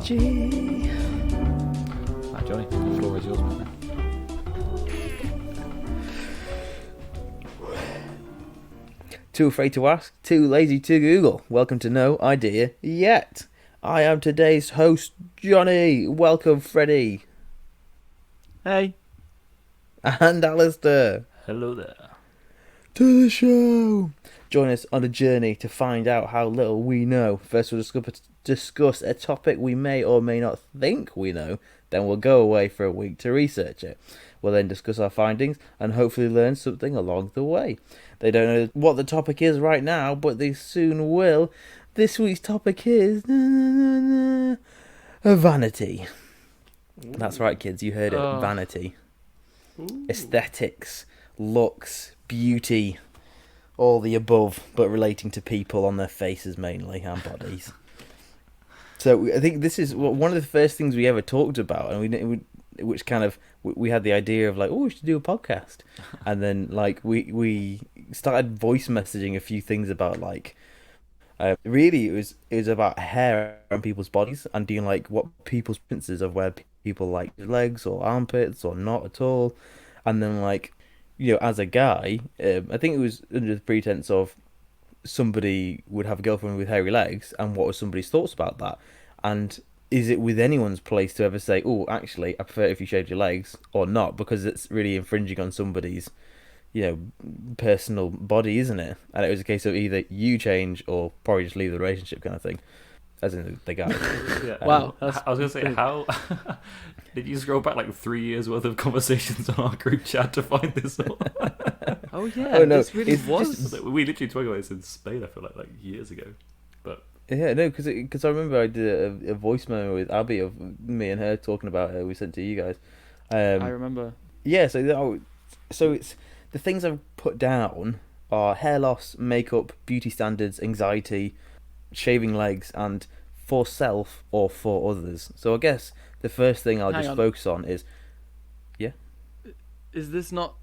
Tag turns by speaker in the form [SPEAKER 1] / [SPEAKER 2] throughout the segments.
[SPEAKER 1] G.
[SPEAKER 2] Right, Johnny, the floor is yours, man.
[SPEAKER 1] Too afraid to ask, too lazy to Google. Welcome to No Idea Yet. I am today's host, Johnny. Welcome, Freddie.
[SPEAKER 3] Hey.
[SPEAKER 1] And Alistair.
[SPEAKER 2] Hello there.
[SPEAKER 1] To the show. Join us on a journey to find out how little we know. First, we'll discuss a topic we may or may not think we know. Then we'll go away for a week to research it. We'll then discuss our findings and hopefully learn something along the way. They don't know what the topic is right now, but they soon will. This week's topic is vanity. Ooh. That's right, kids. You heard it. Vanity. Ooh. Aesthetics, looks, beauty, all the above, but relating to people on their faces mainly and bodies. So I think this is one of the first things we ever talked about, and which kind of we had the idea of like, oh, we should do a podcast, and then like we started voice messaging a few things about like, really it was about hair on people's bodies and doing like what people's preferences of where people like legs or armpits or not at all, and then like, you know, as a guy, I think it was under the pretense of somebody would have a girlfriend with hairy legs, and what were somebody's thoughts about that, and is it with anyone's place to ever say, oh, actually, I prefer if you shaved your legs or not, because it's really infringing on somebody's, you know, personal body, isn't it? And it was a case of either you change or probably just leave the relationship kind of thing, as in the guy.
[SPEAKER 2] Yeah.
[SPEAKER 3] Wow.
[SPEAKER 2] I was going to say, how did you scroll back like 3 years worth of conversations on our group chat to find this all?
[SPEAKER 3] Oh yeah,
[SPEAKER 1] oh, no,
[SPEAKER 3] this really was.
[SPEAKER 2] We literally talked about this in Spain, I feel like years ago. But
[SPEAKER 1] yeah, no, because I remember I did a voice memo with Abby of me and her talking about her. We sent to you guys.
[SPEAKER 3] I remember.
[SPEAKER 1] Yeah, so it's the things I've put down are hair loss, makeup, beauty standards, anxiety, shaving legs, and for self or for others. So I guess the first thing I'll just focus on is, yeah.
[SPEAKER 3] Is this not?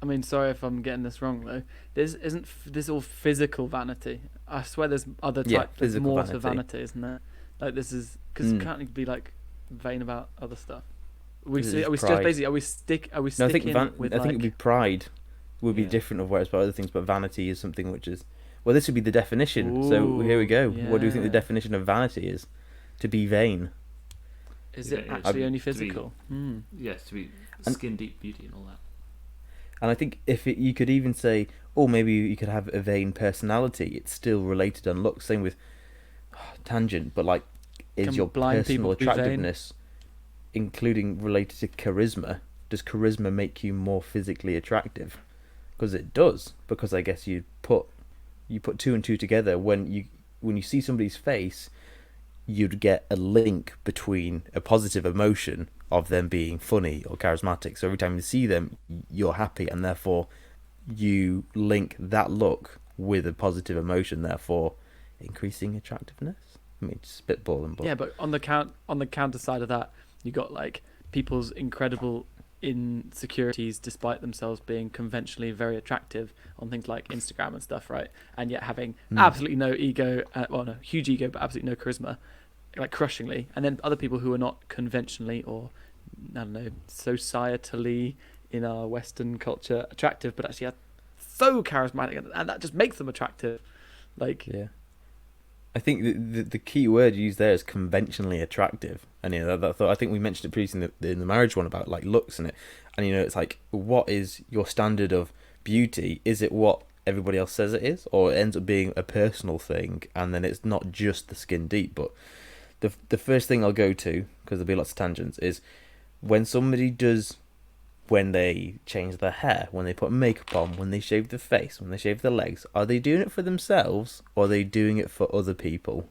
[SPEAKER 3] I mean, sorry if I'm getting this wrong though. Isn't this all physical vanity? I swear there's other types. There's more to vanity, isn't there? Like this is because you can't be like vain about other stuff. Are we sticking with
[SPEAKER 1] I
[SPEAKER 3] think
[SPEAKER 1] I think it'd be pride would be different of whereas by other things, but vanity is something which is, well, this would be the definition.
[SPEAKER 3] Ooh,
[SPEAKER 1] so here we go.
[SPEAKER 3] Yeah.
[SPEAKER 1] What do you think the definition of vanity is? To be vain.
[SPEAKER 3] Is it actually only physical?
[SPEAKER 2] Yes, to be skin deep beauty and all that.
[SPEAKER 1] And I think if you could even say, oh, maybe you could have a vain personality, it's still related on looks. Same with tangent, but like, is your personal attractiveness, including related to charisma? Does charisma make you more physically attractive? Because it does. Because I guess you put two and two together when you see somebody's face, you'd get a link between a positive emotion of them being funny or charismatic. So every time you see them, you're happy, and therefore you link that look with a positive emotion, therefore increasing attractiveness. I mean, spitball and ball.
[SPEAKER 3] Yeah, but on the counter side of that, you got like people's incredible insecurities despite themselves being conventionally very attractive on things like Instagram and stuff, right? And yet having absolutely no ego, huge ego, but absolutely no charisma, like crushingly. And then other people who are not conventionally or, I don't know, societally in our Western culture attractive, but actually are so charismatic, and that just makes them attractive. Like,
[SPEAKER 1] yeah. I think the key word used there is conventionally attractive, and you know that I think we mentioned it previously in the marriage one about like looks and you know, it's like, what is your standard of beauty? Is it what everybody else says it is, or it ends up being a personal thing, and then it's not just the skin deep? But the first thing I'll go to, because there'll be lots of tangents, is when somebody does, when they change their hair, when they put makeup on, when they shave their face, when they shave their legs, are they doing it for themselves or are they doing it for other people?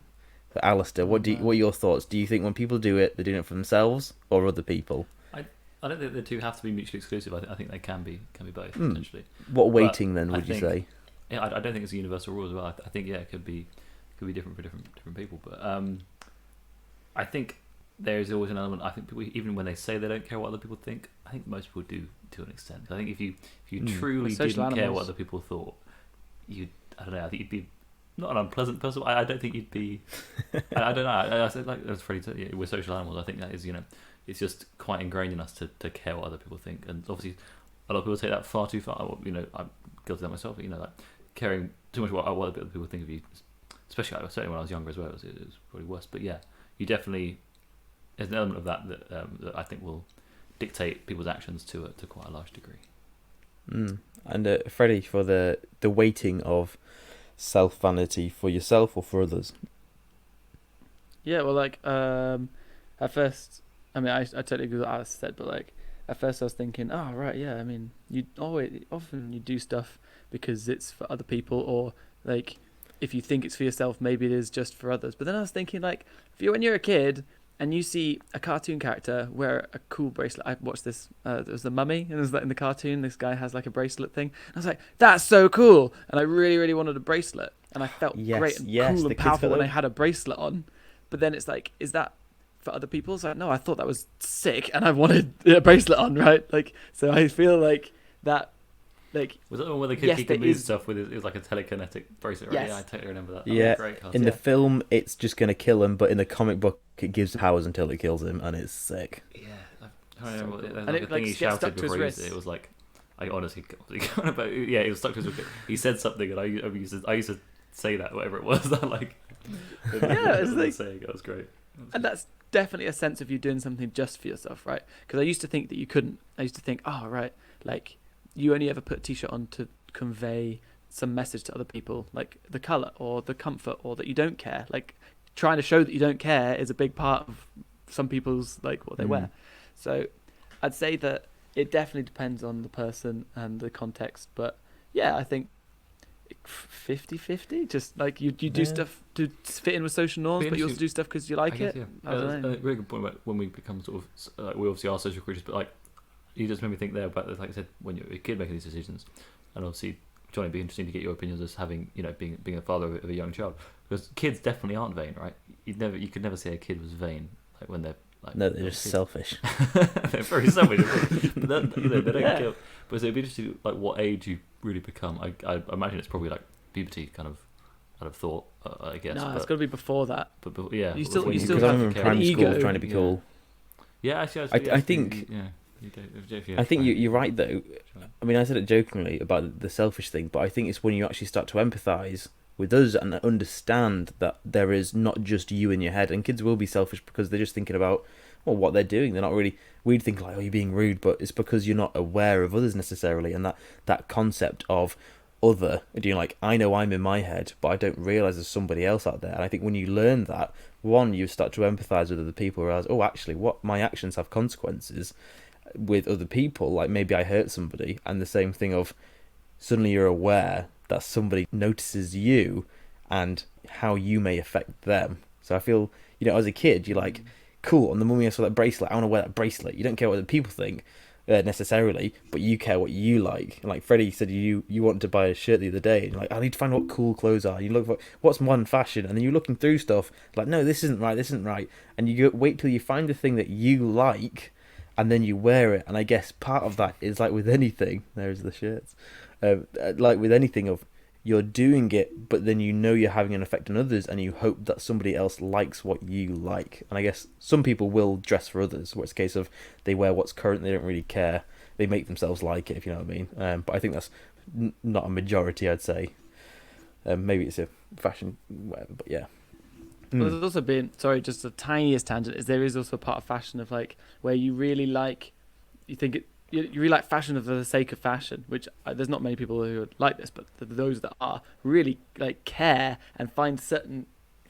[SPEAKER 1] So Alistair, what are your thoughts? Do you think when people do it, they're doing it for themselves or other people?
[SPEAKER 2] I don't think the two have to be mutually exclusive. I think they can be both potentially.
[SPEAKER 1] What weighting then would you say?
[SPEAKER 2] Yeah, I don't think it's a universal rule as well. I think it could be different for different people. But I think there is always an element. I think people, even when they say they don't care what other people think, I think most people do to an extent. I think if you truly didn't care what other people thought, I don't know. I think you'd be not an unpleasant person. I don't think you'd be. I don't know. I said like as Freddie said, we're social animals. I think that is it's just quite ingrained in us to care what other people think, and obviously a lot of people take that far too far. I'm guilty of that myself. Like caring too much what other people think of you, especially certainly when I was younger as well. It was probably worse. But yeah, you definitely there's an element of that I think will dictate people's actions to quite a large degree.
[SPEAKER 1] And Freddie, for the weighting of self-vanity for yourself or for others?
[SPEAKER 3] Yeah, well, like at first, I mean, I totally agree with what Alice said, but like at first I was thinking, oh right, yeah, I mean, often you do stuff because it's for other people, or like if you think it's for yourself, maybe it is just for others. But then I was thinking, like, when you're a kid and you see a cartoon character wear a cool bracelet. I watched this. It was the Mummy, and it was like in the cartoon, this guy has like a bracelet thing. I was like, that's so cool, and I really, really wanted a bracelet, and I felt great and cool and powerful when I had a bracelet on. But then it's like, is that for other people? So no, I thought that was sick, and I wanted a bracelet on, right? Like, so I feel like that. Like,
[SPEAKER 2] was that the one where the kid he could move stuff with it was like a telekinetic bracelet, right?
[SPEAKER 3] Yes.
[SPEAKER 2] Yeah, I totally remember that.
[SPEAKER 1] Yeah,
[SPEAKER 2] great
[SPEAKER 1] in the film it's just going to kill him, but in the comic book it gives powers until it kills him, and it's sick.
[SPEAKER 2] Yeah, I don't remember.
[SPEAKER 3] Cool.
[SPEAKER 2] Like, the thing he shouted before he used it, it was like, I honestly can't about. Yeah, it was stuck to his wrist. He said something, and I used to say that, whatever it was. Like,
[SPEAKER 3] yeah, it's like
[SPEAKER 2] saying it was great.
[SPEAKER 3] And that's definitely a sense of you doing something just for yourself, right? Because I used to think that you couldn't. I used to think, oh right, like you only ever put a t-shirt on to convey some message to other people, like the color or the comfort, or that you don't care. Like trying to show that you don't care is a big part of some people's like what they wear. So I'd say that it definitely depends on the person and the context, but yeah, I think 50-50, just like you do stuff to fit in with social norms, but you also do stuff because you like it.
[SPEAKER 2] Yeah.
[SPEAKER 3] I don't know.
[SPEAKER 2] A really good point about when we become sort of we obviously are social creatures, but like you just made me think there about, like I said, when you're a kid making these decisions, and obviously Johnny, it'd be interesting to get your opinions as having, being a father of a young child, because kids definitely aren't vain, right? You could never say a kid was vain, like when they're like,
[SPEAKER 1] no, they're just selfish.
[SPEAKER 2] They're very selfish, but they don't kill. But so it'd be interesting, like what age you really become. I imagine it's probably like puberty, kind of. I'd have thought, I guess.
[SPEAKER 3] No, it's got to be before that.
[SPEAKER 2] But yeah,
[SPEAKER 3] you still
[SPEAKER 1] because I'm in primary school trying to be cool.
[SPEAKER 2] Yeah, actually,
[SPEAKER 1] I think.
[SPEAKER 2] Yeah.
[SPEAKER 1] I think you're right though. I mean, I said it jokingly about the selfish thing, but I think it's when you actually start to empathise with us and understand that there is not just you in your head. And kids will be selfish because they're just thinking about, well, what they're doing. They're not really. We'd think like, oh, you're being rude, but it's because you're not aware of others necessarily, and that concept of other. Like, I know I'm in my head, but I don't realise there's somebody else out there. And I think when you learn that, one, you start to empathise with other people, realize, oh, actually, what my actions have consequences with other people. Like maybe I hurt somebody, and the same thing of suddenly you're aware that somebody notices you and how you may affect them. So I feel, as a kid, you're like, cool, on the moment I saw that bracelet, I want to wear that bracelet. You don't care what the people think necessarily, but you care what you like. And like Freddie said, you wanted to buy a shirt the other day, and you're like, I need to find what cool clothes are. You look for what's modern fashion, and then you're looking through stuff like, no, this isn't right, and you wait till you find the thing that you like, and then you wear it. And I guess part of that is like with anything, there's the shirts, like with anything of you're doing it, but then you're having an effect on others, and you hope that somebody else likes what you like. And I guess some people will dress for others, where it's a case of they wear what's current, they don't really care, they make themselves like it, if you know what I mean. But I think that's not a majority, I'd say. Maybe it's a fashion, whatever, but yeah.
[SPEAKER 3] Well, there's also been, sorry, just the tiniest tangent, is there is also a part of fashion of like where you really like, you really like fashion for the sake of fashion, which there's not many people who are like this, but those that are really like care and find certain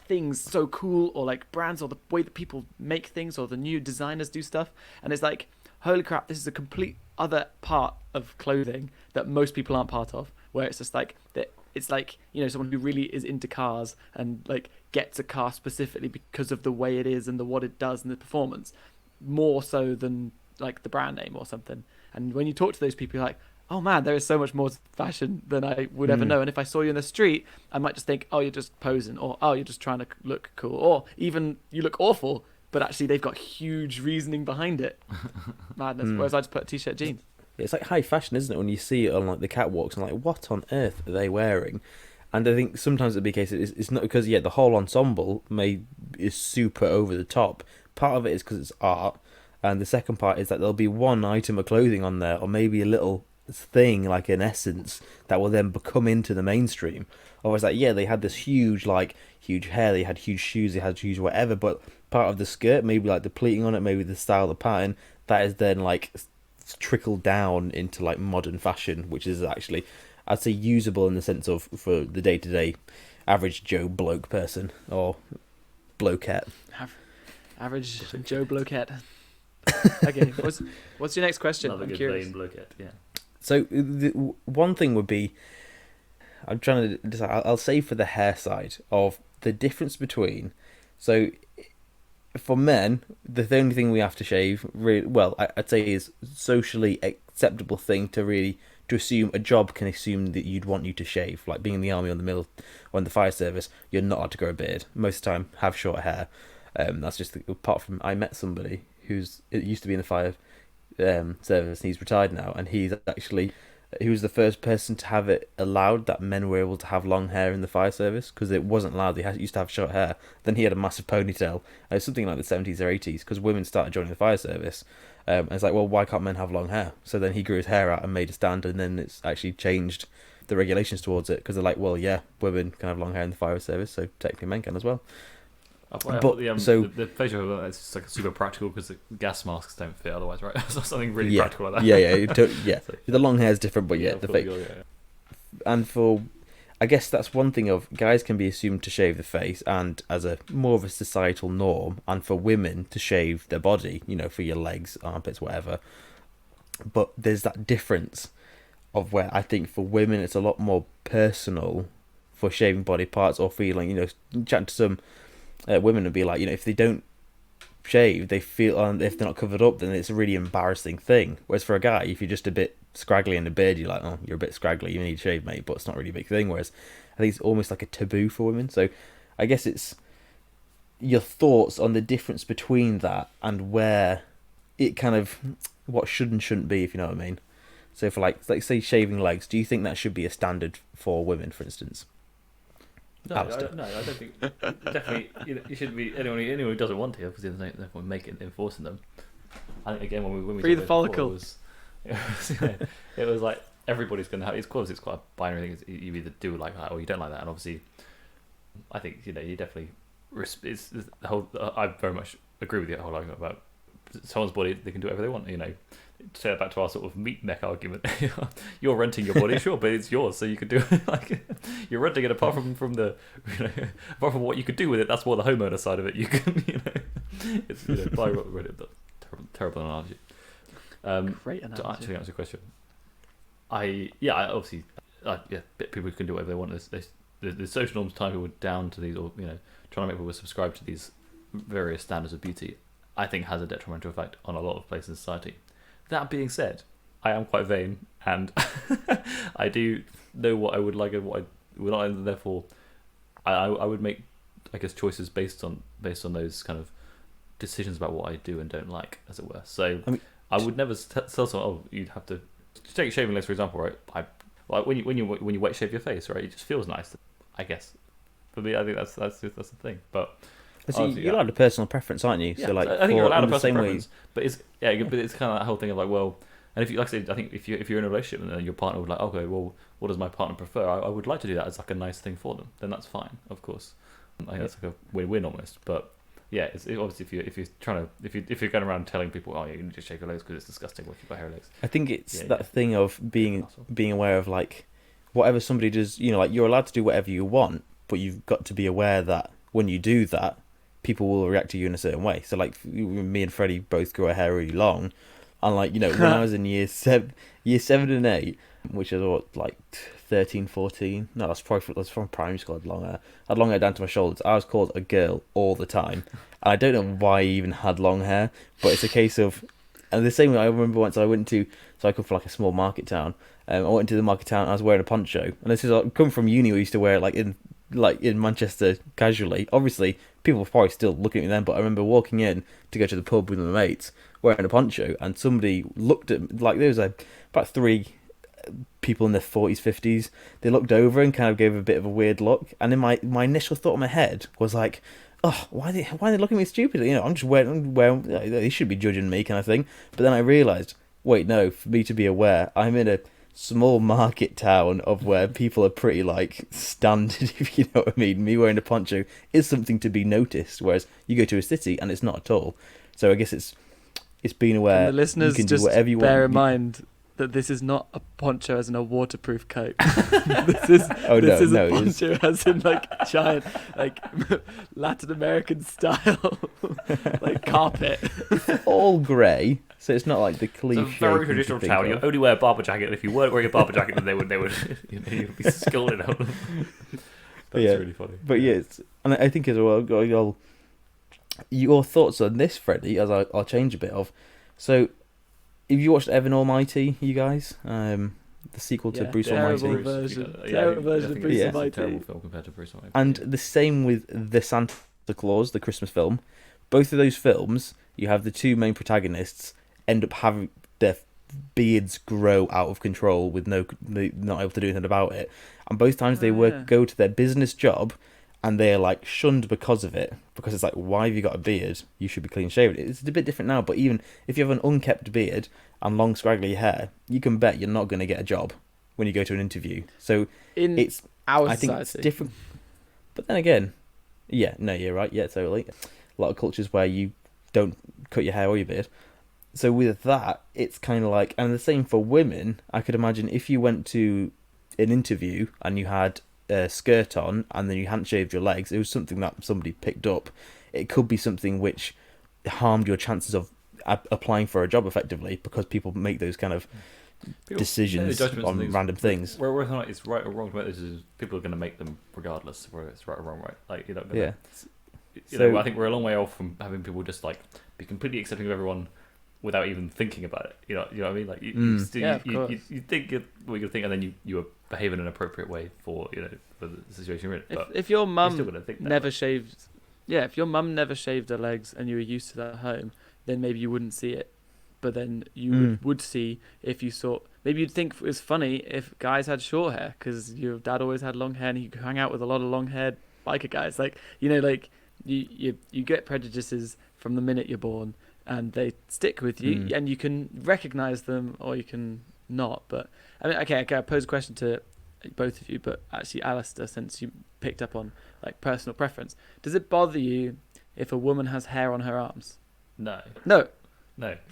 [SPEAKER 3] things so cool, or like brands, or the way that people make things, or the new designers do stuff, and it's like, holy crap, this is a complete other part of clothing that most people aren't part of, where it's just like that. It's like, someone who really is into cars and like gets a car specifically because of the way it is and what it does and the performance, more so than like the brand name or something. And when you talk to those people, you're like, oh man, there is so much more to fashion than I would ever know. And if I saw you in the street, I might just think, oh, you're just posing, or oh, you're just trying to look cool, or even you look awful, but actually they've got huge reasoning behind it. Madness. Whereas I just put a t-shirt, jeans.
[SPEAKER 1] It's like high fashion, isn't it? When you see it on like the catwalks and like, what on earth are they wearing? And I think sometimes it'd be a case of it's not because the whole ensemble is super over the top. Part of it is because it's art, and the second part is that there'll be one item of clothing on there, or maybe a little thing like an essence that will then become into the mainstream. Or it's like, they had this huge hair, they had huge shoes, they had huge whatever, but part of the skirt, maybe like the pleating on it, maybe the style, the pattern, that is then like trickled down into like modern fashion, which is actually, I'd say, usable in the sense of for the day-to-day average Joe bloke person or blokette.
[SPEAKER 3] Average Joe blokette. Okay, what's your next question?
[SPEAKER 2] Another
[SPEAKER 3] I'm
[SPEAKER 2] good
[SPEAKER 3] curious.
[SPEAKER 2] vein blokette, yeah.
[SPEAKER 1] So the one thing would be, I'm trying to decide, I'll say for the hair side of the difference between, so for men, the only thing we have to shave, really, well, I'd say is socially acceptable thing to assume a job can assume that you'd want you to shave, like being in the army or or in the fire service, you're not allowed to grow a beard. Most of the time, have short hair. That's just apart from I met somebody it used to be in the fire service, and he's retired now, and he was the first person to have it allowed that men were able to have long hair in the fire service, because it wasn't allowed. He used to have short hair. Then he had a massive ponytail. It was something like the 70s or 80s, because women started joining the fire service. And it's like, well, why can't men have long hair? So then he grew his hair out and made a stand, and then it's actually changed the regulations towards it, because they're like, well, yeah, women can have long hair in the fire service, so technically men can as well.
[SPEAKER 2] I thought the facial it's just like super practical because the gas masks don't fit otherwise, right? So something really practical like that.
[SPEAKER 1] So, the long hair is different, but the face. And for, I guess that's one thing of guys can be assumed to shave the face, and as a more of a societal norm, and for women to shave their body, for your legs, armpits, whatever. But there's that difference of where I think for women it's a lot more personal for shaving body parts, or feeling, chatting to some women would be like, if they don't shave, they feel, if they're not covered up, then it's a really embarrassing thing. Whereas for a guy, if you're just a bit scraggly in the beard, you're like, oh, you're a bit scraggly, you need to shave, mate, but it's not really a big thing. Whereas I think it's almost like a taboo for women. So I guess it's your thoughts on the difference between that and where it kind of, what should and shouldn't be, if you know what I mean. So for like say shaving legs, do you think that should be a standard for women, for instance?
[SPEAKER 2] No, I don't think. Definitely, you shouldn't be anyone who doesn't want to. Obviously, there's no point making enforcing them. I think again when we
[SPEAKER 3] free the follicle.
[SPEAKER 2] It was like everybody's going to have. It's quite a binary thing. You either do like that or you don't like that. And obviously, I think you definitely. It's the whole. I very much agree with the whole argument about someone's body. They can do whatever they want. Say that back to our sort of meat neck argument. You're renting your body, sure, but it's yours, so you could do it. Like you're renting it. Apart from the, apart from what you could do with it, that's more the homeowner side of it. You can, it's terrible analogy.
[SPEAKER 3] Great analogy.
[SPEAKER 2] To actually answer your question, people can do whatever they want. The social norms tie people down to these, or trying to make people subscribe to these various standards of beauty. I think has a detrimental effect on a lot of places in society. That being said, I am quite vain, and I do know what I would like and what I would not, and therefore, I would make, I guess, choices based on those kind of decisions about what I do and don't like, as it were. So I would never tell someone, oh, you'd have to take shaving legs for example, right? When you wet shave your face, right, it just feels nice, I guess. For me, I think that's the thing, but.
[SPEAKER 1] So you're allowed a personal preference, aren't you?
[SPEAKER 2] Yeah,
[SPEAKER 1] so like,
[SPEAKER 2] I think you're allowed a personal preference, but it's kind of that whole thing of like, well, and if you, like I said, I think if you're in a relationship and then your partner would like, okay, well, what does my partner prefer? I would like to do that as like a nice thing for them. Then that's fine, of course. I think that's like a win-win almost. But yeah, it's obviously if you're going around telling people, oh, yeah, you need to shave your legs because it's disgusting if you've got hairy legs.
[SPEAKER 1] I think it's thing of being aware of like whatever somebody does. Like you're allowed to do whatever you want, but you've got to be aware that when you do that, people will react to you in a certain way. So like me and Freddie both grew our hair really long, and like when I was in year 7 and 8, which is what, like 13, 14. No, that's from primary school. I had long hair down to my shoulders. I was called a girl all the time. And I don't know why I even had long hair, but it's a case of, and the same way I remember once I went to, so I come from like a small market town. I went to the market town. And I was wearing a poncho, and this is I come from uni. We used to wear it like in Manchester casually. Obviously, people were probably still looking at me then, but I remember walking in to go to the pub with my mates wearing a poncho, and somebody looked at me, like there was about 3 people in their 40s, 50s, they looked over and kind of gave a bit of a weird look. And then my initial thought in my head was like, oh, why are they looking at me stupid? I'm just wearing, they should be judging me kind of thing. But then I realised, wait, no, for me to be aware, I'm in a small market town of where people are pretty like standard, if you know what I mean. Me wearing a poncho is something to be noticed, whereas you go to a city and it's not at all. So I guess it's being aware.
[SPEAKER 3] Can the listeners
[SPEAKER 1] you can
[SPEAKER 3] just
[SPEAKER 1] do whatever you
[SPEAKER 3] bear
[SPEAKER 1] want.
[SPEAKER 3] in mind that this is not a poncho as in a waterproof coat. this is a poncho as in like giant, like Latin American style, like carpet.
[SPEAKER 1] All grey, so it's not like the cliche.
[SPEAKER 2] It's a very traditional town. You only wear a barber jacket, and if you weren't wearing a barber jacket, then they would you'd be scolded out. That's really funny.
[SPEAKER 1] But and I think as well, your thoughts on this, Freddie, as I'll change a bit of. So, have you watched Evan Almighty, you guys? The sequel to Bruce Almighty.
[SPEAKER 3] Terrible version of Bruce Almighty.
[SPEAKER 2] Terrible film compared to Bruce Almighty.
[SPEAKER 1] And the same with the Santa Claus, the Christmas film. Both of those films, you have the two main protagonists end up having their beards grow out of control with not able to do anything about it. And both times they go to their business job and they're like shunned because of it. Because it's like, why have you got a beard? You should be clean shaven. It's a bit different now, but even if you have an unkept beard and long scraggly hair, you can bet you're not going to get a job when you go to an interview. So it's I think it's different. But then again, you're right. Yeah, totally. A lot of cultures where you don't cut your hair or your beard. So with that, it's kind of like, and the same for women. I could imagine if you went to an interview and you had a skirt on and then you hadn't shaved your legs, it was something that somebody picked up. It could be something which harmed your chances of applying for a job effectively, because people make those kind of decisions on random things.
[SPEAKER 2] Whether or not it's right or wrong to make those decisions, people are going to make them regardless whether it's right or wrong, right? Like, you're not going to... I think we're a long way off from having people just like be completely accepting of everyone without even thinking about it. You know what I mean? Like you think what you're thinking, and then you behave in an appropriate way for for the situation you're in. But
[SPEAKER 3] if your mum never shaved, if your mum never shaved her legs and you were used to that at home, then maybe you wouldn't see it. But then you would see if you saw. Maybe you'd think it was funny if guys had short hair because your dad always had long hair and he hung out with a lot of long-haired biker guys. Like you get prejudices from the minute you're born, and they stick with you, and you can recognize them or you can not. But I mean, okay, I pose a question to both of you, but actually, Alistair, since you picked up on like personal preference, does it bother you if a woman has hair on her arms?
[SPEAKER 2] No. It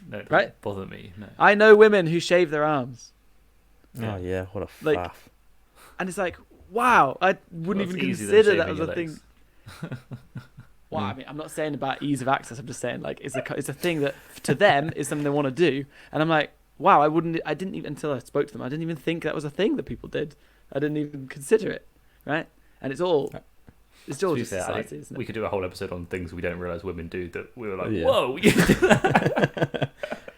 [SPEAKER 2] doesn't bother me. No.
[SPEAKER 3] I know women who shave their arms.
[SPEAKER 1] Oh yeah, what a faff.
[SPEAKER 3] Like, and it's like, wow, I wouldn't even consider that as a thing. Well, I mean, I'm not saying about ease of access. I'm just saying like it's a thing that to them is something they want to do, and I'm like, wow, I didn't even, until I spoke to them, I didn't even think that was a thing that people did. I didn't even consider it, right? And it's all just society, isn't it?
[SPEAKER 2] We could do a whole episode on things we don't realise women do that we were like, whoa, you do that.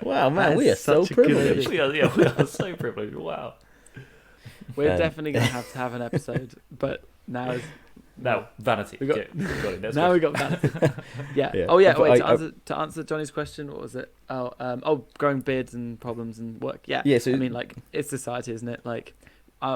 [SPEAKER 1] Wow, man, we are so privileged.
[SPEAKER 2] We are so privileged. Wow.
[SPEAKER 3] We're definitely going to have an episode, but now
[SPEAKER 2] Vanity.
[SPEAKER 3] We got Vanity. Yeah.
[SPEAKER 1] Oh
[SPEAKER 3] yeah. Wait. To answer Johnny's question, what was it? Growing beards and problems and work. Yeah. Yeah. So I mean, like, it's society, isn't it? Like,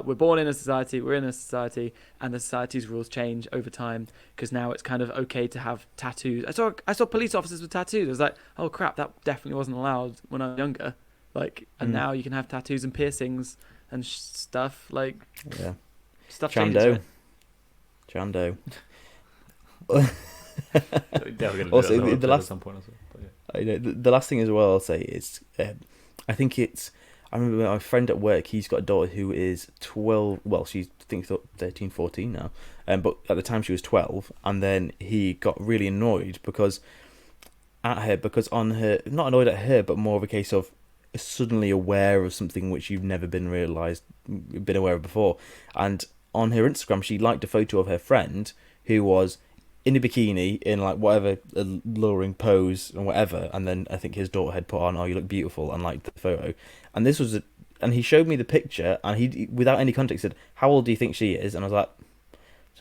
[SPEAKER 3] we're born in a society. We're in a society, and the society's rules change over time because now it's kind of okay to have tattoos. I saw police officers with tattoos. I was like, oh crap, that definitely wasn't allowed when I was younger. Like, and now you can have tattoos and piercings and stuff. Like, stuff changes.
[SPEAKER 1] Chando.
[SPEAKER 2] Also, the last
[SPEAKER 1] the last thing as well I'll say is I think I remember my friend at work, he's got a daughter who is 12, well she's I think 13, 14 now, but at the time she was 12, and then he got really annoyed because on her, not annoyed at her, but more of a case of suddenly aware of something which you've never been aware of before. And on her Instagram, she liked a photo of her friend who was in a bikini in like whatever alluring pose and whatever, and then I think his daughter had put on, "Oh, you look beautiful," and liked the photo. And this was and he showed me the picture, and he, without any context, said, "How old do you think she is?" And I was like,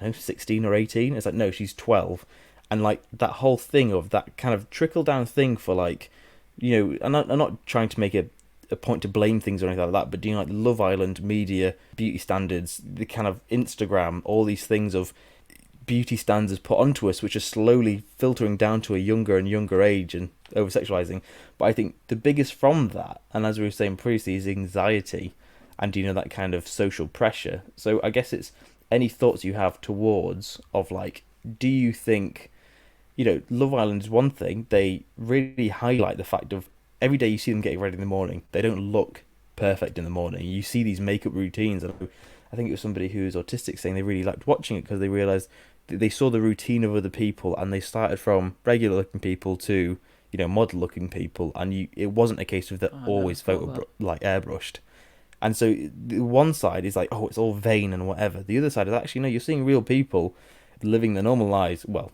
[SPEAKER 1] I don't know, 16 or 18. It's like, no, she's 12. And like that whole thing of that kind of trickle down thing for like, and I'm not trying to make a a point to blame things or anything like that, but do you know, like Love Island media, beauty standards, the kind of Instagram, all these things of beauty standards put onto us, which are slowly filtering down to a younger and younger age and over-sexualizing. But I think the biggest from that, and as we were saying previously, is anxiety and, you know, that kind of social pressure. So I guess it's any thoughts you have towards of like, do you think, you know, Love Island is one thing. They really highlight the fact of every day you see them getting ready in the morning, they don't look perfect in the morning. You see these makeup routines. I think it was somebody who was autistic saying they really liked watching it because they realised that they saw the routine of other people and they started from regular looking people to, you know, model looking people, and it wasn't a case of that always like airbrushed. And so the one side is like, oh, it's all vain and whatever. The other side is actually, no, you're seeing real people living their normal lives. Well,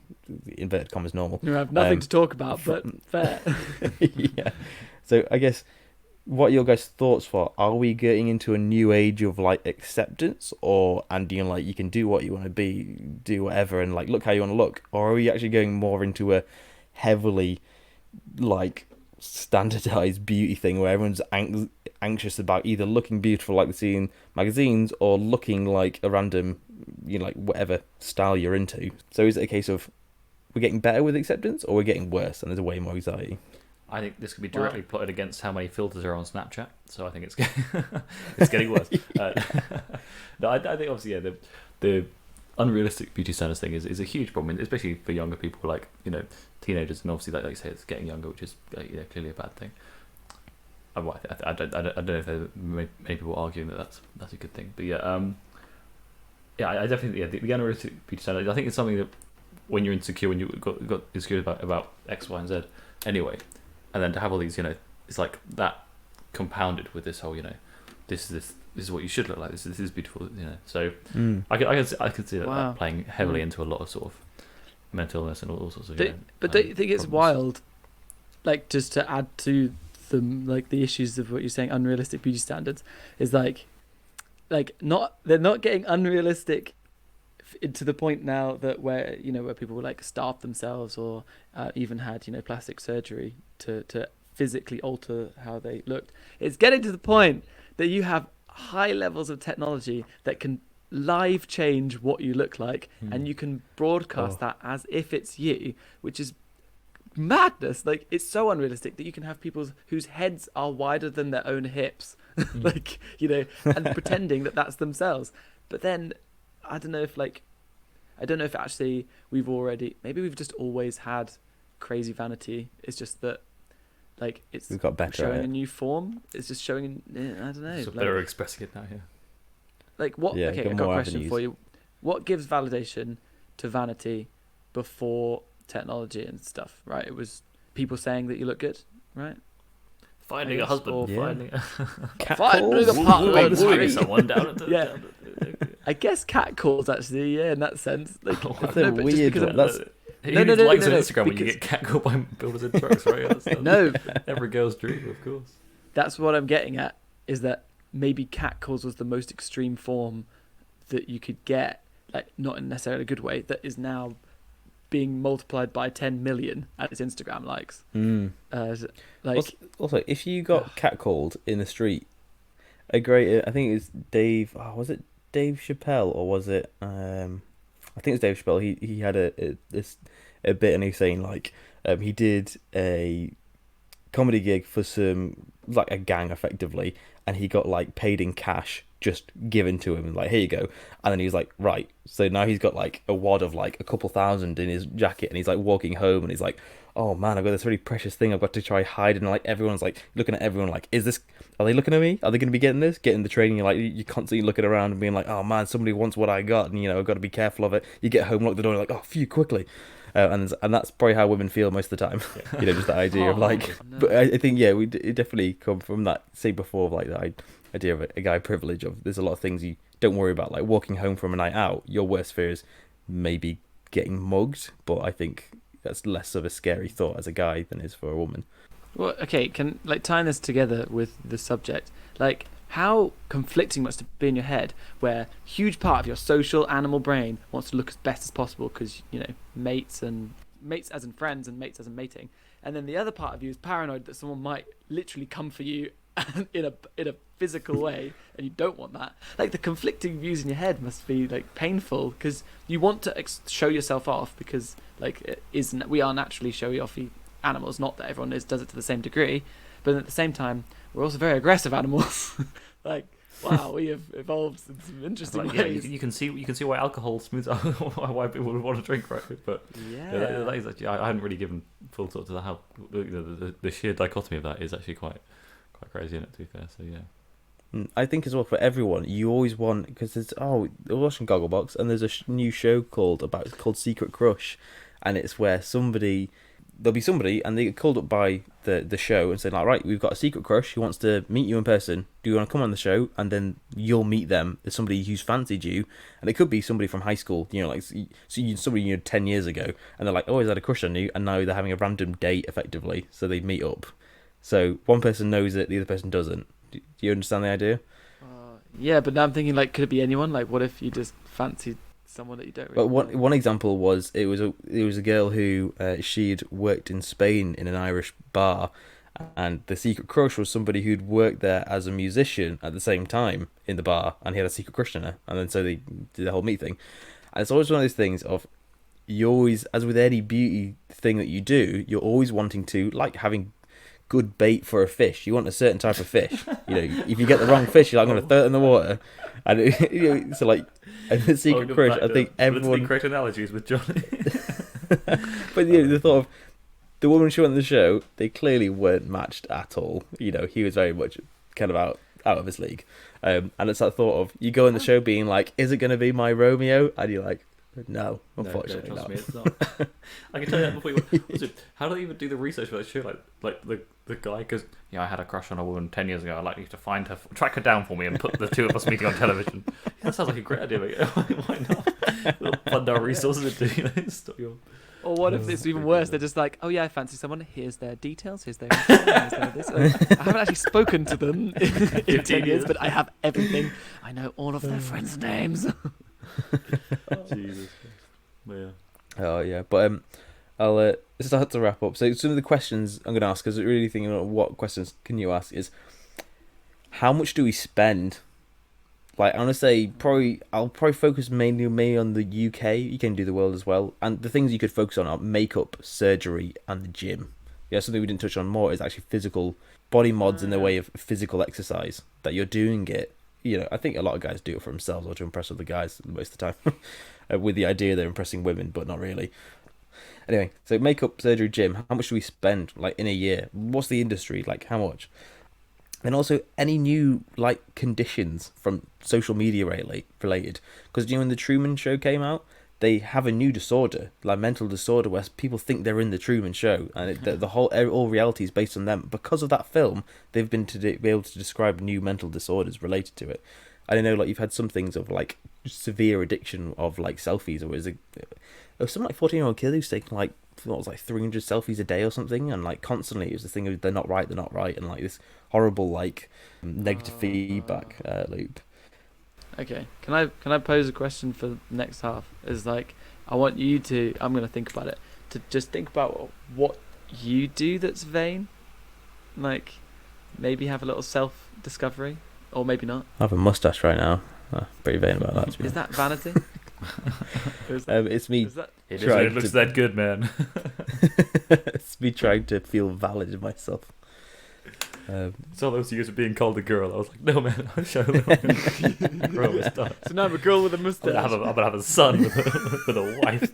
[SPEAKER 1] inverted commas normal.
[SPEAKER 3] You have nothing to talk about, but fair.
[SPEAKER 1] Yeah. So I guess, what are your guys' thoughts for? Are we getting into a new age of like acceptance, and you know, like you can do what you want to be, do whatever, and like look how you want to look, or are we actually going more into a heavily like standardized beauty thing where everyone's anxious about either looking beautiful like they see in magazines or looking like a random, you know, like whatever style you're into? So is it a case of we're getting better with acceptance, or we're getting worse and there's way more anxiety?
[SPEAKER 2] I think this could be directly plotted against how many filters are on Snapchat. So I think it's it's getting worse. No, I think obviously, yeah, the unrealistic beauty standards thing is a huge problem, especially for younger people, like, you know, teenagers, and obviously, like you say, it's getting younger, which is, you know, clearly a bad thing. I don't know if there are many people arguing that that's a good thing, but yeah, I definitely, yeah, the unrealistic beauty standard, I think it's something that when you're insecure, when you've got insecure about X, Y, and Z, anyway, and then to have all these, you know, it's like that compounded with this whole, you know, this is what you should look like. This is beautiful, you know. So I could see that playing heavily into a lot of sort of mental illness and all sorts of.
[SPEAKER 3] But don't you think it's wild? Like, just to add to the issues of what you're saying, unrealistic beauty standards is like they're not getting unrealistic to the point now that where people like starve themselves or even had, you know, plastic surgery to physically alter how they looked. It's getting to the point that you have high levels of technology that can live change what you look like, and you can broadcast that as if it's you, which is madness. Like, it's so unrealistic that you can have people whose heads are wider than their own hips, like, you know, and pretending that that's themselves. But then I don't know if actually we've just always had crazy vanity. It's just that, like, we've got better showing a new form. It's just showing, I don't know.
[SPEAKER 2] So better expressing it now, yeah.
[SPEAKER 3] Like, what? Yeah, okay, I've got a question for you. What gives validation to vanity before technology and stuff, right? It was people saying that you look good, right?
[SPEAKER 2] Finding a husband, finding a
[SPEAKER 3] partner,
[SPEAKER 2] someone down at the...
[SPEAKER 3] Yeah. I guess catcalls, actually, yeah, in that sense. Like,
[SPEAKER 1] that's a weird one. That's...
[SPEAKER 2] Who likes on Instagram when you get catcalled by builders and trucks, right?
[SPEAKER 3] No.
[SPEAKER 2] Every girl's dream, of course.
[SPEAKER 3] That's what I'm getting at, is that maybe catcalls was the most extreme form that you could get, like, not in necessarily a good way, that is now being multiplied by 10 million at its Instagram likes.
[SPEAKER 1] Also, if you got catcalled in the street, I think it was Dave. Was it Dave Chappelle or was it? I think it's Dave Chappelle. He had a bit, and he was saying like he did a comedy gig for some, like, a gang effectively, and he got like paid in cash, just given to him, like, here you go. And then he was like, right, so now he's got like a wad of like a couple thousand in his jacket, and he's like walking home, and he's like, oh man, I've got this really precious thing I've got to try hide. And like everyone's like looking at everyone like, are they looking at me? Are they going to be getting this? Getting the training, you're constantly looking around and being like, oh man, somebody wants what I got, and, you know, I've got to be careful of it. You get home, lock the door, and like, oh phew, quickly. And that's probably how women feel most of the time. Yeah. You know, just that idea of like, no. But I think, yeah, we definitely come from that, say before, like the idea of a guy privilege of, there's a lot of things you don't worry about, like walking home from a night out. Your worst fear is maybe getting mugged, but I think that's less of a scary thought as a guy than it is for a woman.
[SPEAKER 3] Well, okay, can, like, tying this together with the subject, like, how conflicting must it be in your head where a huge part of your social animal brain wants to look as best as possible because, you know, mates as in friends and mates as in mating, and then the other part of you is paranoid that someone might literally come for you in a physical way, and you don't want that. Like, the conflicting views in your head must be like painful, because you want to show yourself off, because like we are naturally showy offy animals. Not that everyone does it to the same degree, but at the same time, we're also very aggressive animals. Like, wow, we have evolved in some interesting ways.
[SPEAKER 2] Yeah, you can see why alcohol smooths out why people would want to drink, right? But that is actually, I hadn't really given full thought to that. How the sheer dichotomy of that is actually quite crazy, isn't it? To be fair, so yeah.
[SPEAKER 1] I think as well, for everyone, you always want, because we're watching Gogglebox, and there's a new show called Secret Crush, and it's where there'll be somebody, and they get called up by the show and say, like, right, we've got a secret crush who wants to meet you in person. Do you want to come on the show? And then you'll meet them as somebody who's fancied you, and it could be somebody from high school, like somebody you knew 10 years ago, and they're like, oh, he's had a crush on you, and now they're having a random date effectively, so they meet up. So one person knows it, the other person doesn't. Do you understand the idea?
[SPEAKER 3] Yeah, but now I'm thinking, like, could it be anyone? Like, what if you just fancied someone that you don't really
[SPEAKER 1] But one example was it was a girl who she'd worked in Spain in an Irish bar, and the secret crush was somebody who'd worked there as a musician at the same time in the bar, and he had a secret crush on her, and then so they did the whole meet thing. And it's always one of those things of, you always, as with any beauty thing that you do, you're always wanting to, like having good bait for a fish. You want a certain type of fish. If you get the wrong fish, you're like, I'm going to throw it in the water. And so like, and the secret crush, I think everyone.
[SPEAKER 2] Correct analogies with Johnny.
[SPEAKER 1] But the thought of the woman she went on the show, they clearly weren't matched at all. He was very much kind of out of his league. And it's that thought of, you go on the show being like, is it going to be my Romeo? And you're like, no, unfortunately
[SPEAKER 2] no, trust
[SPEAKER 1] not.
[SPEAKER 2] me, it's not. I can tell you that before you went. Also, how do they even do the research for that show? Like the guy, because I had a crush on a woman 10 years ago. I'd like you to find her, track her down for me, and put the two of us meeting on television. Yeah, that sounds like a great idea. Why not? We'll fund our resources into stop your.
[SPEAKER 3] Or what if it's even worse? They're just like, oh yeah, I fancy someone. Here's their details. Here's their here's their this. I haven't actually spoken to them in 10 years, but I have everything. I know all of their friends' names.
[SPEAKER 2] Jesus. Yeah.
[SPEAKER 1] Oh yeah, but I'll start to wrap up. So some of the questions I'm going to ask, because I'm really thinking about what questions can you ask, is how much do we spend? Like, I want to say I'll probably focus mainly on the UK. You can do the world as well, and the things you could focus on are makeup, surgery, and the gym. Yeah, something we didn't touch on more is actually physical body mods in the way of physical exercise that you're doing it. I think a lot of guys do it for themselves or to impress other guys most of the time, with the idea they're impressing women, but not really. Anyway, so makeup, surgery, gym. How much do we spend like in a year? What's the industry like? How much? And also any new like conditions from social media related. Because when the Truman Show came out, they have a new disorder, like mental disorder, where people think they're in the Truman Show, and the whole all reality is based on them. Because of that film, they've been be able to describe new mental disorders related to it. I know, like, you've had some things of like severe addiction of like selfies, or was it some like 14-year-old kid who's taking like 300 selfies a day or something, and like constantly it was the thing of they're not right, and like this horrible like negative feedback loop.
[SPEAKER 3] Okay, can I pose a question for the next half? Is like, I want you to, I'm going to think about it, to just think about what you do that's vain. Like, maybe have a little self-discovery, or maybe not.
[SPEAKER 1] I have a mustache right now. Pretty vain about that.
[SPEAKER 3] Is that vanity?
[SPEAKER 1] It's me.
[SPEAKER 2] It looks that good, man.
[SPEAKER 1] It's me trying to feel valid in myself.
[SPEAKER 2] It's all those years of being called a girl. I was like, no, man, I'll show them.
[SPEAKER 3] So now I'm a girl with a mustache.
[SPEAKER 2] I'm gonna have a son with a wife.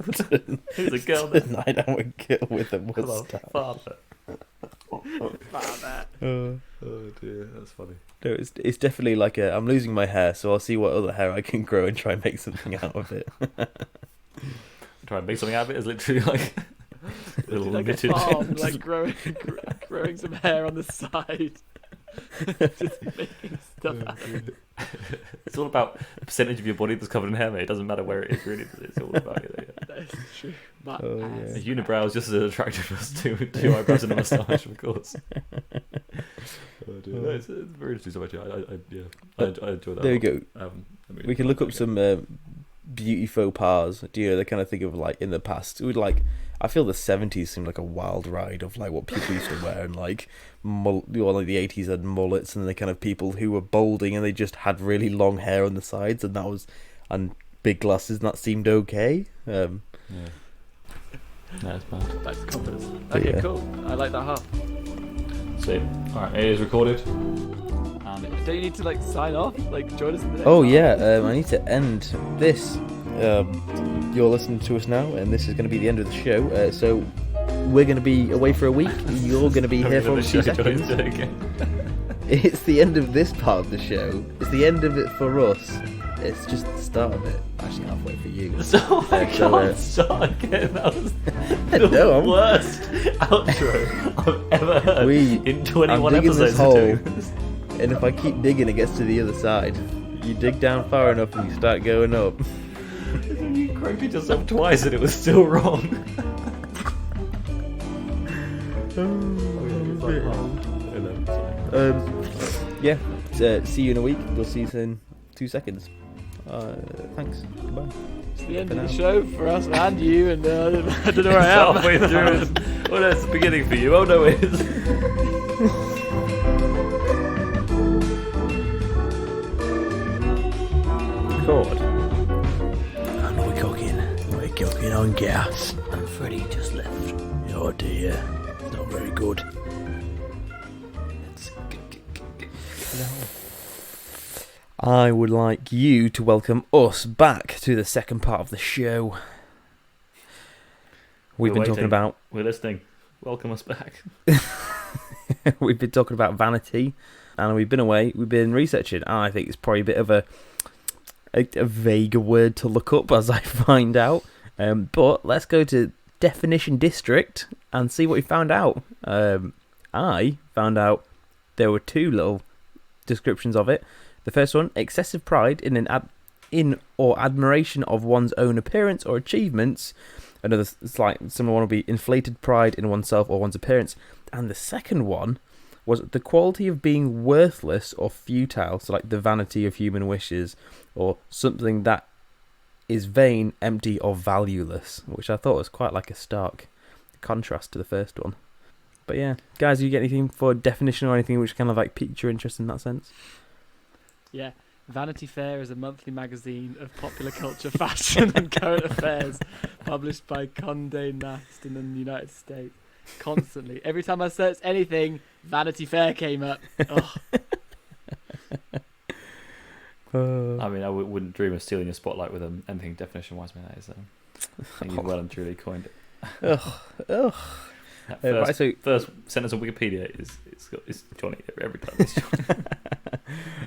[SPEAKER 2] Who's a girl?
[SPEAKER 1] Tonight I'm a girl with a mustache.
[SPEAKER 2] Hello, father. Oh dear, that's funny.
[SPEAKER 1] No, it's definitely like I'm losing my hair, so I'll see what other hair I can grow and try and make something out of it.
[SPEAKER 2] Try and make something out of it is literally like a little
[SPEAKER 3] like
[SPEAKER 2] limited.
[SPEAKER 3] A farm, like growing some hair on the side. Just making stuff out of it.
[SPEAKER 2] It's all about the percentage of your body that's covered in hair, mate. It doesn't matter where it is, really. It's all about it. Yeah.
[SPEAKER 3] That is true.
[SPEAKER 1] Yeah.
[SPEAKER 2] A unibrow is just as attractive as two eyebrows and a moustache, of course. Oh dear. No, it's very interesting stuff, actually. I enjoy that.
[SPEAKER 1] There we go. We can look up some beauty faux pas. Do you know the kind of thing of like in the past? It would like I feel the 70s seemed like a wild ride of like what people used to wear and like like the 80s had mullets and the kind of people who were balding and they just had really long hair on the sides and big glasses and that seemed okay.
[SPEAKER 2] Yeah. That's bad.
[SPEAKER 3] That's confidence. Okay,
[SPEAKER 1] yeah.
[SPEAKER 3] cool. I like that half.
[SPEAKER 2] So, alright, it is recorded.
[SPEAKER 3] Don't you need to like sign off? Like join us in the next
[SPEAKER 1] Oh
[SPEAKER 3] half?
[SPEAKER 1] yeah, I need to end this. You're listening to us now, and this is going to be the end of the show. So we're going to be away for a week. You're going to be here for a few seconds. It's the end of this part of the show. It's the end of it for us. It's just the start of it. Actually, halfway for you.
[SPEAKER 2] So I can't start again. That was the worst outro I've ever heard in 21
[SPEAKER 1] I'm digging
[SPEAKER 2] episodes
[SPEAKER 1] this hole,
[SPEAKER 2] of doing this.
[SPEAKER 1] and if I keep digging, it gets to the other side. You dig down far enough, and you start going up.
[SPEAKER 2] You corrected yourself twice, and it was still wrong.
[SPEAKER 1] Yeah. See you in a week. We'll see you in 2 seconds. Thanks. Goodbye.
[SPEAKER 3] It's the end of the show for us and you, and I don't know where I am.
[SPEAKER 2] Halfway through. Well, that's the beginning for you. Oh no, it is.
[SPEAKER 1] Record. And we're cooking on gas. And Freddie just left. Oh dear. It's not very good. I would like you to welcome us back to the second part of the show. We've been talking about...
[SPEAKER 2] We're listening. Welcome us back.
[SPEAKER 1] We've been talking about Vanity, and we've been away. We've been researching. And I think it's probably a bit of a vaguer word to look up as I find out. But let's go to Definition District and see what we found out. I found out there were two little descriptions of it. The first one, excessive pride in or admiration of one's own appearance or achievements. Another similar one will be inflated pride in oneself or one's appearance. And the second one was the quality of being worthless or futile, so like the vanity of human wishes, or something that is vain, empty, or valueless, which I thought was quite like a stark contrast to the first one. But yeah, guys, do you get anything for definition or anything which kind of like piqued your interest in that sense?
[SPEAKER 3] Yeah, Vanity Fair is a monthly magazine of popular culture, fashion, and current affairs, published by Condé Nast in the United States. Constantly, every time I searched anything, Vanity Fair came up.
[SPEAKER 2] I mean, I wouldn't dream of stealing a spotlight with anything definition-wise. I mean, that is, I think you've well and truly coined it. First sentence on Wikipedia is Johnny every time. It's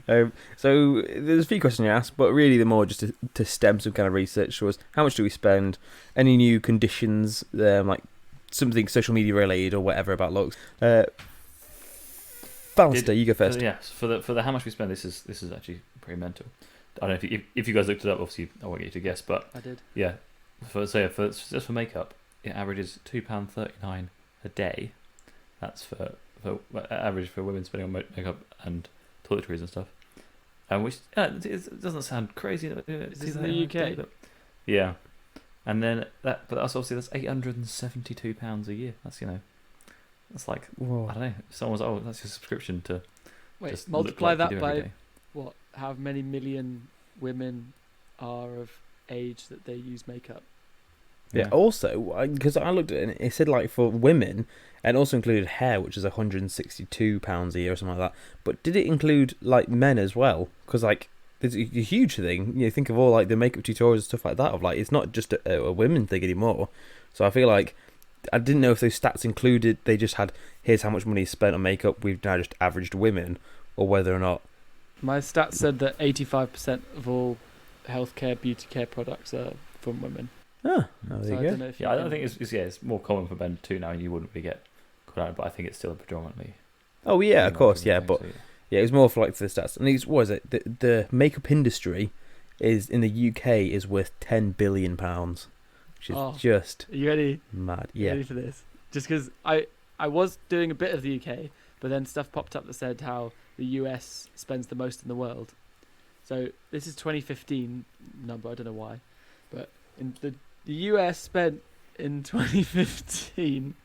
[SPEAKER 2] Johnny.
[SPEAKER 1] So there's a few questions you asked, but really the more just to stem some kind of research was how much do we spend, any new conditions, like something social media related or whatever about looks. Ballister, you go first.
[SPEAKER 2] Yes, for the how much we spend, this is actually pretty mental. I don't know if you guys looked it up. Obviously, I won't get you to guess, but
[SPEAKER 3] I did.
[SPEAKER 2] Yeah, just for makeup, it averages £2.39 a day. That's for average for women spending on makeup and toiletries and stuff. Which it doesn't sound crazy.
[SPEAKER 3] Is this in the UK?
[SPEAKER 2] But yeah, and then but that's obviously that's £872 a year. That's like, whoa. I don't know. Someone was that's your subscription to.
[SPEAKER 3] Wait,
[SPEAKER 2] just
[SPEAKER 3] multiply
[SPEAKER 2] like
[SPEAKER 3] that by what? How many million women are of age that they use makeup?
[SPEAKER 1] Yeah. Also, because I looked at it, and it said like for women, and also included hair, which is £162 a year or something like that. But did it include like men as well? Because like it's a huge thing. You know, think of all like the makeup tutorials and stuff like that. Of like, it's not just a women thing anymore. So I feel like I didn't know if those stats included. They just had here's how much money is spent on makeup. We've now just averaged women, or whether or not.
[SPEAKER 3] My stats said that 85% of all healthcare, beauty care products are from women.
[SPEAKER 1] Oh, there you go.
[SPEAKER 2] I don't think it's more common for men too now. You wouldn't really get caught out, but I think it's still predominantly.
[SPEAKER 1] Oh yeah, of course, yeah, but yeah, it was more for like for the stats. And these, what is it? The makeup industry is in the UK is worth £10 billion, which is just.
[SPEAKER 3] Are you ready?
[SPEAKER 1] Mad, yeah.
[SPEAKER 3] Ready for this? Just because I was doing a bit of the UK, but then stuff popped up that said how the US spends the most in the world. So this is 2015 number. I don't know why. In the US spent in 2015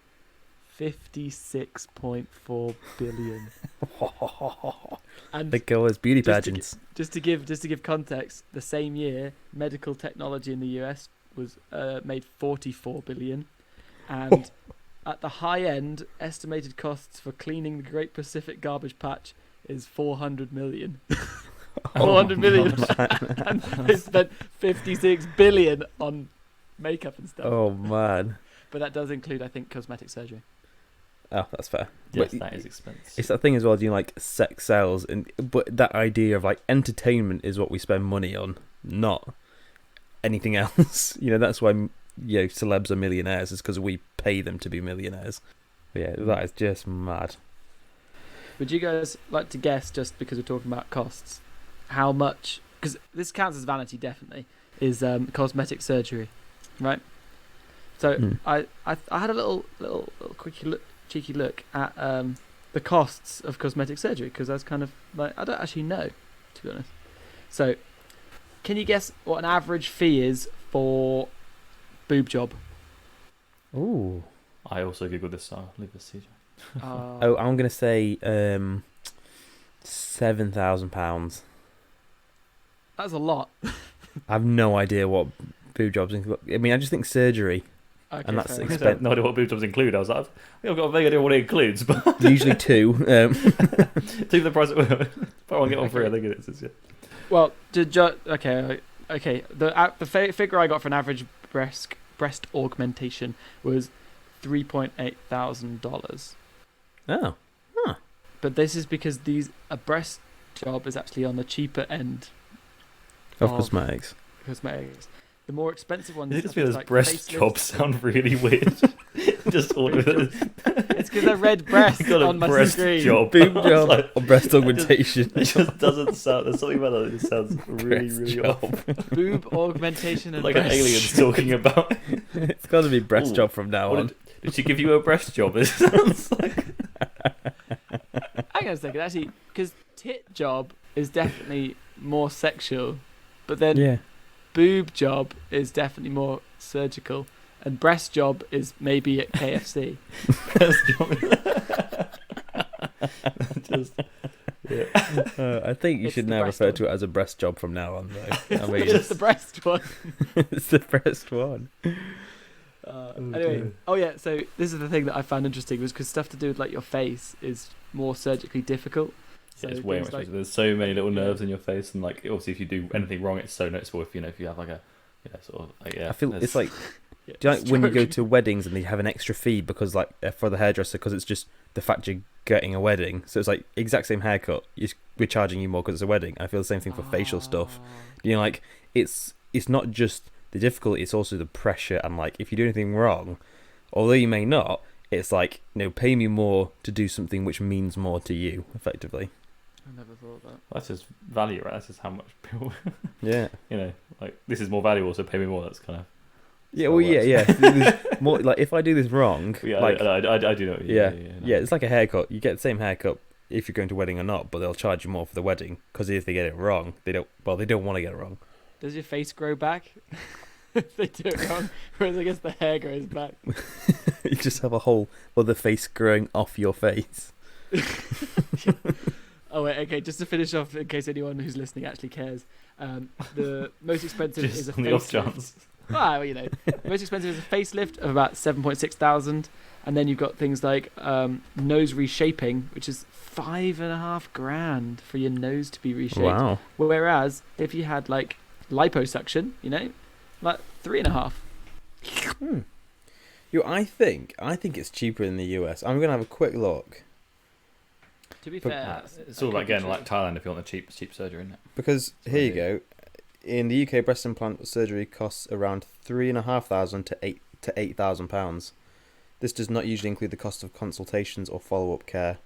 [SPEAKER 3] 56.4 billion. And
[SPEAKER 1] The girls' beauty
[SPEAKER 3] just to
[SPEAKER 1] pageants.
[SPEAKER 3] just to give context, the same year medical technology in the US was made 44 billion, and at the high end, estimated costs for cleaning the Great Pacific Garbage Patch is 400 million. 400 million. And they spent 56 billion on makeup and stuff.
[SPEAKER 1] Oh man.
[SPEAKER 3] But that does include, I think, cosmetic surgery.
[SPEAKER 1] Oh, that's fair.
[SPEAKER 2] Yes,
[SPEAKER 1] But
[SPEAKER 2] that is expensive.
[SPEAKER 1] it's that thing as well. Do you like sex sells, but that idea of like entertainment is what we spend money on, not anything else. That's why celebs are millionaires, is because we pay them to be millionaires. But yeah, that is just mad.
[SPEAKER 3] Would you guys like to guess, just because we're talking about costs, how much? Because this counts as vanity, definitely. Is cosmetic surgery, right? So I had a little cheeky look at the costs of cosmetic surgery, because I was kind of like, I don't actually know, to be honest. So, can you guess what an average fee is for boob job?
[SPEAKER 1] Ooh.
[SPEAKER 2] I also googled this, so I'll leave this to CJ.
[SPEAKER 1] Oh, I'm gonna say £7,000.
[SPEAKER 3] That's a lot.
[SPEAKER 1] I have no idea what boob jobs include. I mean, I just think surgery,
[SPEAKER 3] Okay,
[SPEAKER 1] and that's
[SPEAKER 3] fair
[SPEAKER 2] I
[SPEAKER 3] enough.
[SPEAKER 2] have no idea what boob jobs include. I was like, I've got a vague idea what it includes, but
[SPEAKER 1] usually 2.
[SPEAKER 2] to the price. If I want to get one free, I think it is. Yeah.
[SPEAKER 3] Well, okay. The figure I got for an average breast augmentation was $3,800.
[SPEAKER 1] Oh,
[SPEAKER 3] But this is because a breast job is actually on the cheaper end
[SPEAKER 1] of cosmetics.
[SPEAKER 3] cosmetics. The more expensive ones.
[SPEAKER 2] It just
[SPEAKER 3] are
[SPEAKER 2] feels
[SPEAKER 3] like
[SPEAKER 2] breast
[SPEAKER 3] facelifts.
[SPEAKER 2] jobs sound really weird. Just all of it.
[SPEAKER 3] It's because I read breast
[SPEAKER 2] got a
[SPEAKER 3] on my
[SPEAKER 2] breast
[SPEAKER 3] screen.
[SPEAKER 2] job.
[SPEAKER 1] Boob
[SPEAKER 2] I was
[SPEAKER 1] job
[SPEAKER 2] like,
[SPEAKER 1] or breast augmentation.
[SPEAKER 2] It just doesn't sound. There's something about that. It sounds really,
[SPEAKER 1] Breast
[SPEAKER 2] really
[SPEAKER 1] job.
[SPEAKER 2] off.
[SPEAKER 3] Boob augmentation and
[SPEAKER 2] Like an
[SPEAKER 3] breast.
[SPEAKER 2] alien's talking about.
[SPEAKER 1] It's got to be breast
[SPEAKER 2] Ooh.
[SPEAKER 1] job from now on.
[SPEAKER 2] Did she give you a breast job? It sounds like.
[SPEAKER 3] Hang on a second, actually, because tit job is definitely more sexual, but then
[SPEAKER 1] Yeah.
[SPEAKER 3] boob job is definitely more surgical, and breast job is maybe at KFC.
[SPEAKER 2] Breast job. Just. Yeah.
[SPEAKER 1] I think you
[SPEAKER 3] It's
[SPEAKER 1] should
[SPEAKER 3] the
[SPEAKER 1] now
[SPEAKER 3] breast
[SPEAKER 1] refer
[SPEAKER 3] one.
[SPEAKER 1] to it as a breast job from now on, though. I mean,
[SPEAKER 3] It's just the breast one.
[SPEAKER 1] it's the breast one.
[SPEAKER 3] Anyway, so this is the thing that I found interesting, was because stuff to do with like your face is more surgically difficult. So
[SPEAKER 2] Yeah, it's way more
[SPEAKER 3] things like-
[SPEAKER 2] expensive. There's so many little nerves in your face, and like obviously if you do anything wrong, it's so noticeable. If you have like a, sort of like, yeah.
[SPEAKER 1] I feel
[SPEAKER 2] there's-
[SPEAKER 1] it's like,
[SPEAKER 3] Yeah,
[SPEAKER 1] do you like when you go
[SPEAKER 3] stroke.
[SPEAKER 1] to weddings and they have an extra fee because like for the hairdresser, because it's just the fact you're getting a wedding, so it's like exact same haircut, we're charging you more because it's a wedding. I feel the same thing for facial stuff. Like it's not just the difficulty, it's also the pressure, and like if you do anything wrong, although you may not, it's like, pay me more to do something which means more to you, effectively.
[SPEAKER 3] I never thought of that.
[SPEAKER 2] That's just value, right? That's just how much people,
[SPEAKER 1] Yeah.
[SPEAKER 2] like this is more valuable, so pay me more. That's kind of.
[SPEAKER 1] Yeah, well, yeah. There's more like if I do this wrong,
[SPEAKER 2] Yeah,
[SPEAKER 1] like
[SPEAKER 2] I do know.
[SPEAKER 1] yeah,
[SPEAKER 2] no.
[SPEAKER 1] it's like a haircut. You get the same haircut if you're going to a wedding or not, but they'll charge you more for the wedding because if they get it wrong, they don't want to get it wrong.
[SPEAKER 3] Does your face grow back if they do it wrong? Whereas I guess the hair grows back.
[SPEAKER 1] You just have a whole other face growing off your face.
[SPEAKER 3] Oh wait, okay. Just to finish off, in case anyone who's listening actually cares, the most expensive
[SPEAKER 2] Just
[SPEAKER 3] is a
[SPEAKER 2] on the off
[SPEAKER 3] facelift.
[SPEAKER 2] chance.
[SPEAKER 3] Well, the most expensive is a facelift of about 7.6 thousand, and then you've got things like nose reshaping, which is $5,500 for your nose to be reshaped.
[SPEAKER 1] Wow.
[SPEAKER 3] Whereas if you had like liposuction, like 3.5.
[SPEAKER 1] I think it's cheaper in the US. I'm gonna have a quick look
[SPEAKER 3] To be
[SPEAKER 1] But
[SPEAKER 3] fair,
[SPEAKER 2] It's all about getting like Thailand if you want the cheap surgery, isn't it?
[SPEAKER 1] because here you go. In the UK, breast implant surgery costs around £3,500 to £8,000. This does not usually include the cost of consultations or follow-up care.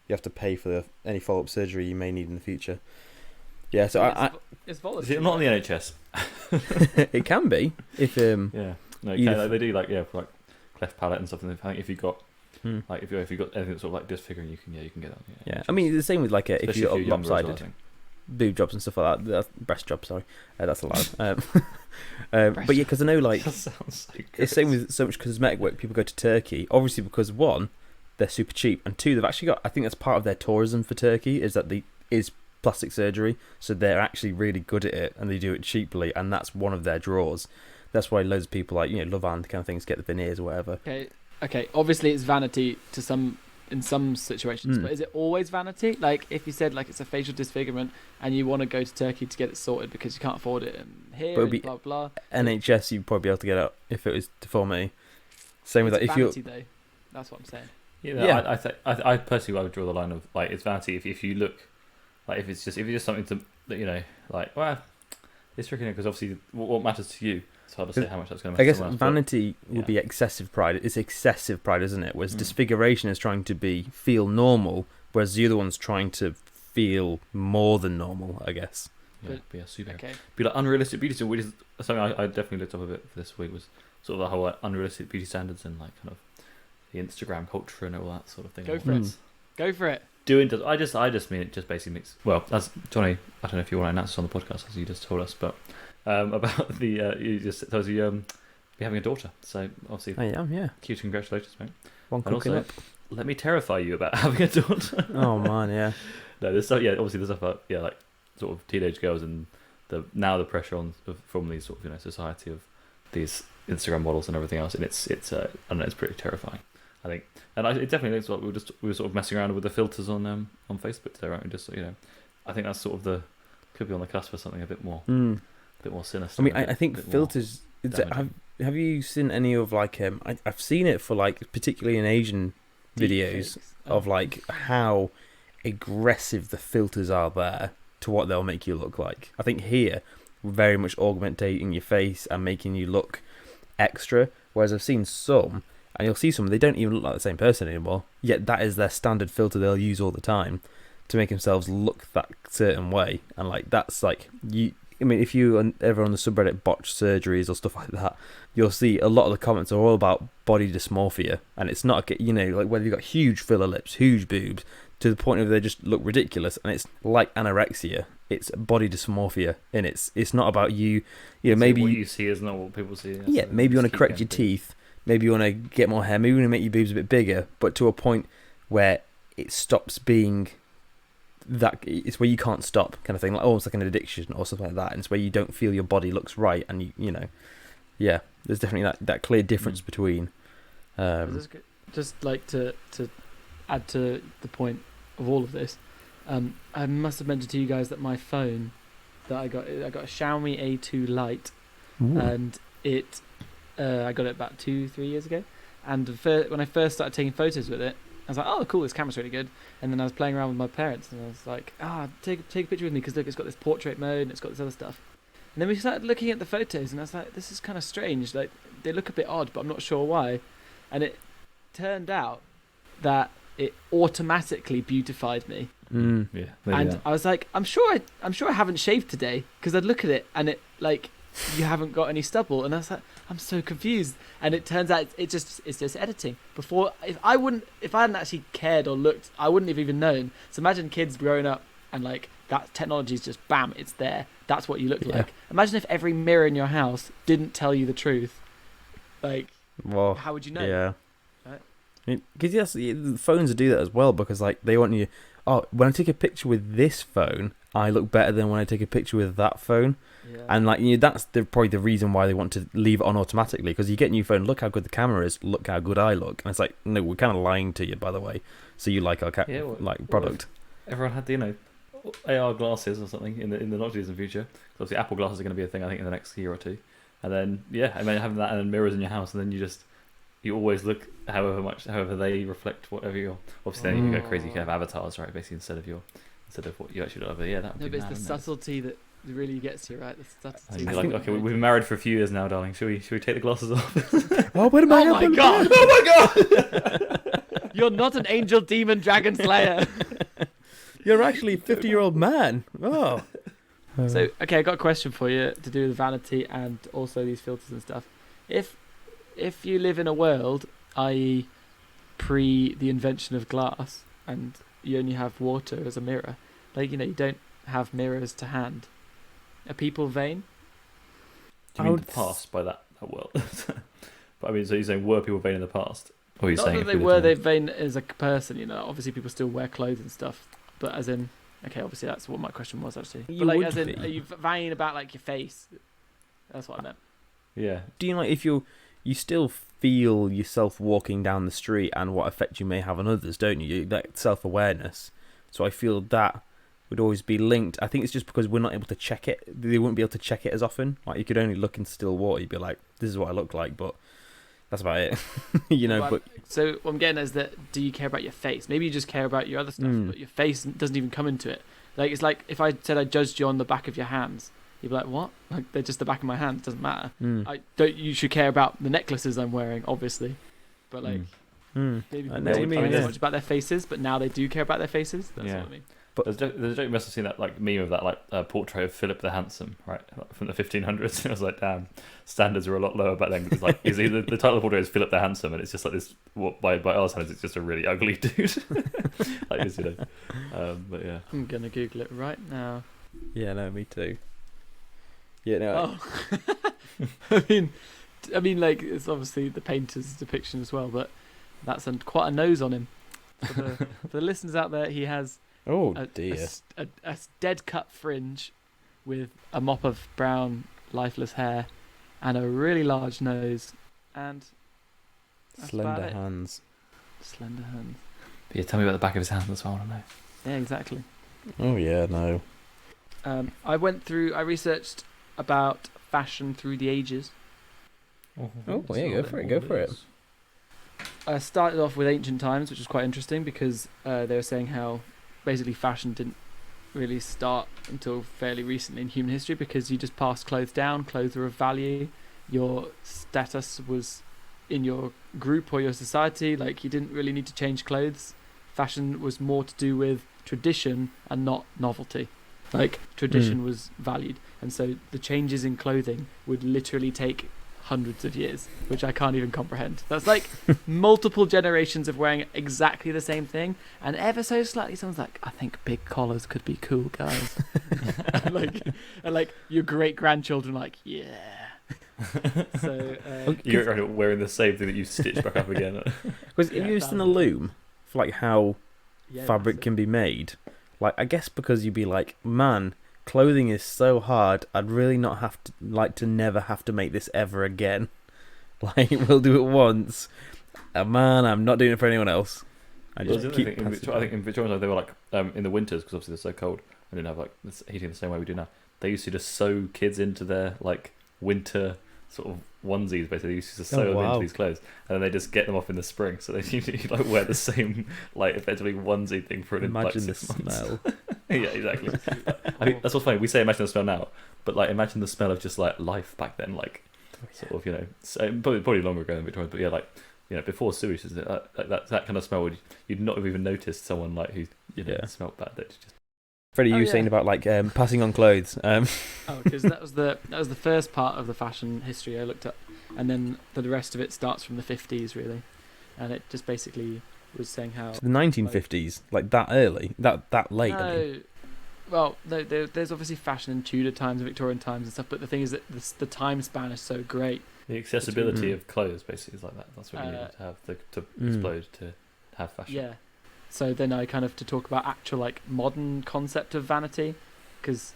[SPEAKER 1] You have to pay for any follow-up surgery you may need in the future. Yeah, so
[SPEAKER 3] it's
[SPEAKER 2] Is
[SPEAKER 3] voluntary.
[SPEAKER 2] it not in the NHS?
[SPEAKER 1] it can be if
[SPEAKER 2] Yeah. No, you
[SPEAKER 1] Either
[SPEAKER 2] can, like, they do for like cleft palate and stuff. And I think if you got
[SPEAKER 1] Hmm.
[SPEAKER 2] like if you got anything that's sort of like disfiguring, you can get that.
[SPEAKER 1] Yeah, I mean it's the same with like if
[SPEAKER 2] Especially
[SPEAKER 1] you're
[SPEAKER 2] younger as well, I
[SPEAKER 1] lopsided.
[SPEAKER 2] think.
[SPEAKER 1] boob jobs and stuff like that. Breast jobs, sorry, that's allowed. But yeah, because I know like
[SPEAKER 2] That sounds so good.
[SPEAKER 1] it's same with so much cosmetic work. People go to Turkey, obviously because one, they're super cheap, and two, they've actually got. I think that's part of their tourism for Turkey is that is plastic surgery, so they're actually really good at it, and they do it cheaply, and that's one of their draws. That's why loads of people like Love and kind of things get the veneers or whatever.
[SPEAKER 3] Okay. Obviously, it's vanity in some situations, but is it always vanity? Like if you said like it's a facial disfigurement and you want to go to Turkey to get it sorted because you can't afford it here, and blah blah.
[SPEAKER 1] NHS, you'd probably be able to get it if it was deformity. Same with that. If
[SPEAKER 3] you, though, that's what I'm saying.
[SPEAKER 2] Yeah. I personally would draw the line of like it's vanity if you look like if it's just something to like well it's tricky because obviously what matters to you. It's hard to say how much that's going to.
[SPEAKER 1] I guess vanity would be excessive pride. It's excessive pride, isn't it? Whereas disfiguration is trying to feel normal, whereas the other one's trying to feel more than normal. I guess.
[SPEAKER 2] Yeah, be a super. Okay. Be like unrealistic beauty standards, which is something I definitely looked up a bit for this week. Was sort of the whole unrealistic beauty standards and like kind of the Instagram culture and all that sort of thing.
[SPEAKER 3] Go for it.
[SPEAKER 2] I just mean it just basically makes as Johnny. I don't know if you want to announce this on the podcast as you just told us, but. About the you just told you be having a daughter, so obviously
[SPEAKER 1] I am, yeah.
[SPEAKER 2] Huge congratulations, mate.
[SPEAKER 1] One cooking up.
[SPEAKER 2] Let me terrify you about having a daughter.
[SPEAKER 1] Oh man, yeah.
[SPEAKER 2] No, there's stuff. Yeah, obviously there's stuff about like sort of teenage girls and the pressure from these sort of society of these Instagram models and everything else, and it's I don't know, it's pretty terrifying. I think, and it definitely looks like we were sort of messing around with the filters on Facebook today, right? We just I think that's sort of could be on the cusp of something a bit more. Bit more sinister.
[SPEAKER 1] I mean, I think filters. Have you seen any of like I've seen it for like particularly in Asian videos of like how aggressive the filters are there to what they'll make you look like. I think here we're very much augmentating your face and making you look extra. Whereas I've seen some, and you'll see some, they don't even look like the same person anymore. Yet that is their standard filter they'll use all the time to make themselves look that certain way. And like that's like you. I mean, if you are ever on the subreddit botched surgeries or stuff like that, you'll see a lot of the comments are all about body dysmorphia, and it's not like whether you've got huge filler lips, huge boobs, to the point where they just look ridiculous, and it's like anorexia. It's body dysmorphia, and it's not about you. Maybe
[SPEAKER 2] what you see is not what people see.
[SPEAKER 1] Yeah, maybe you want to correct your teeth, maybe you want to get more hair, maybe you want to make your boobs a bit bigger, but to a point where it stops being. That it's where you can't stop, kind of thing, like almost like an addiction or something like that, and it's where you don't feel your body looks right, and there's definitely that clear difference between.
[SPEAKER 3] Just like to add to the point of all of this, I must have mentioned to you guys that my phone that I got a Xiaomi A2 Lite. Ooh. And I got it about 2-3 years ago, and when I first started taking photos with it, I was like, oh, cool, this camera's really good. And then I was playing around with my parents, and I was like, take a picture with me, because look, it's got this portrait mode, and it's got this other stuff. And then we started looking at the photos, and I was like, this is kind of strange. Like, they look a bit odd, but I'm not sure why. And it turned out that it automatically beautified me.
[SPEAKER 2] Yeah.
[SPEAKER 3] And I was like, I'm sure I haven't shaved today, because I'd look at it, and it like, you haven't got any stubble, and I was like, I'm so confused. And it turns out it's just editing. Before, if I hadn't actually cared or looked, I wouldn't have even known. So imagine kids growing up and like that technology is just bam, it's there. That's what you look like. Imagine if every mirror in your house didn't tell you the truth. Like, how would you know?
[SPEAKER 1] Yeah.
[SPEAKER 3] Right?
[SPEAKER 1] Because the phones do that as well, because like they want you. Oh, when I take a picture with this phone, I look better than when I take a picture with that phone. Yeah. And like that's probably the reason why they want to leave it on automatically, because you get a new phone, look how good the camera is, look how good I look, and it's like, no, we're kind of lying to you, by the way. So you like our product.
[SPEAKER 2] Everyone had AR glasses or something in the not too distant future. So obviously Apple glasses are going to be a thing, I think, in the next year or two. And then having that and then mirrors in your house, and then you always look however they reflect whatever you're. Obviously, then you can go crazy. You can have avatars, right? Basically, instead of what you actually look. But yeah, that would be
[SPEAKER 3] mad,
[SPEAKER 2] it's
[SPEAKER 3] the subtlety that really gets you, right? The subtlety.
[SPEAKER 2] You're like, okay, we've been married for a few years now, darling. Should we take the glasses off?
[SPEAKER 1] Oh, wait a minute!
[SPEAKER 3] Oh my god! Oh my god! You're not an angel, demon, dragon slayer.
[SPEAKER 1] You're actually a 50-year-old man. Oh.
[SPEAKER 3] So, okay, I got a question for you to do with vanity and also these filters and stuff. If you live in a world, i.e. pre the invention of glass, and you only have water as a mirror, like, you don't have mirrors to hand. Are people vain?
[SPEAKER 2] Do you mean the past by that world? But I mean, so you're saying were people vain in the past? Or are you
[SPEAKER 3] Not
[SPEAKER 2] saying
[SPEAKER 3] that they were they vain as a person, you know. Obviously, people still wear clothes and stuff. But as in, okay, obviously that's what my question was actually.
[SPEAKER 1] You
[SPEAKER 3] but like,
[SPEAKER 1] would
[SPEAKER 3] as in,
[SPEAKER 1] be.
[SPEAKER 3] are you vain about like your face? That's what I meant.
[SPEAKER 2] Yeah.
[SPEAKER 1] Do you like if you still feel yourself walking down the street and what effect you may have on others, don't you? That self-awareness. So I feel that would always be linked. I think it's just because we're not able to check it. They wouldn't be able to check it as often. Like you could only look in still water. You'd be like, "This is what I look like," but that's about it. You know. But
[SPEAKER 3] so what I'm getting is that do you care about your face? Maybe you just care about your other stuff, but your face doesn't even come into it. Like it's like if I said I judged you on the back of your hands, you'd be like, "What? Like they're just the back of my hands. Doesn't matter." You should care about the necklaces I'm wearing, obviously, but like maybe people don't care so much about their faces, but now they do care about their faces. That's what I mean.
[SPEAKER 1] But
[SPEAKER 2] there's a joke, you must have seen that like meme of that like portrait of Philip the Handsome, right, from the 1500s. I was like, damn, standards were a lot lower back then. Because like, the title of the portrait is Philip the Handsome, and it's just like this. What by our standards, it's just a really ugly dude. Like this, you know. But yeah,
[SPEAKER 3] I'm gonna Google it right now.
[SPEAKER 1] yeah, no, me too. Yeah, no.
[SPEAKER 3] Oh, I mean, like it's obviously the painter's depiction as well, but that's quite a nose on him. For the listeners out there, he has.
[SPEAKER 1] Oh
[SPEAKER 3] a
[SPEAKER 1] dear!
[SPEAKER 3] A dead cut fringe with a mop of brown, lifeless hair, and a really large nose, and
[SPEAKER 1] Slender hands.
[SPEAKER 3] Slender hands.
[SPEAKER 2] But yeah, tell me about the back of his hand. That's what I want to know.
[SPEAKER 3] Yeah, exactly.
[SPEAKER 1] Oh yeah, no.
[SPEAKER 3] I researched about fashion through the ages.
[SPEAKER 1] Oh, yeah, go for it. Go for it.
[SPEAKER 3] I started off with ancient times, which was quite interesting because they were saying how basically fashion didn't really start until fairly recently in human history because you just passed clothes down. Clothes were of value. Your status was in your group or your society. Like you didn't really need to change clothes. Fashion was more to do with tradition and not novelty. Like tradition was valued, and so the changes in clothing would literally take hundreds of years, which I can't even comprehend. That's like multiple generations of wearing exactly the same thing, and ever so slightly someone's like, I think big collars could be cool, guys. and like your great grandchildren like, yeah. So
[SPEAKER 2] you're wearing the same thing that you stitched back up again.
[SPEAKER 1] Because have you seen the loom for like how fabric can be made? Like I guess because you'd be like, man, clothing is so hard. I'd really not have to never have to make this ever again. Like we'll do it once. Man, I'm not doing it for anyone else. I think in Victorian they were like in the winters because obviously they're so cold and didn't have like heating the same way we do now. They used to just sew kids into their like winter sort of onesies. Basically, they used to sew them into these clothes, and then they just get them off in the spring. So they usually like wear the same like effectively onesie thing for an imagine
[SPEAKER 2] like,
[SPEAKER 1] 6 months. Smell.
[SPEAKER 2] Yeah, exactly. I mean, that's what's funny. We say imagine the smell now, but like imagine the smell of just like life back then, like sort of, you know, so, probably longer ago than Victorian, but yeah, like, you know, before sewage, that kind of smell you'd not have even noticed someone like who, you know, smelled bad. That just.
[SPEAKER 1] Freddie, you were saying about like passing on clothes.
[SPEAKER 3] Because that was the first part of the fashion history I looked up, and then the rest of it starts from the 50s really, and it just basically was saying how
[SPEAKER 1] the 1950s, like that early, that late.
[SPEAKER 3] No, I mean. Well, no, there's obviously fashion in Tudor times and Victorian times and stuff, but the thing is that the time span is so great.
[SPEAKER 2] The accessibility of clothes basically is like that. That's what you need to have to explode to have fashion.
[SPEAKER 3] Yeah. So then I kind of to talk about actual like modern concept of vanity, because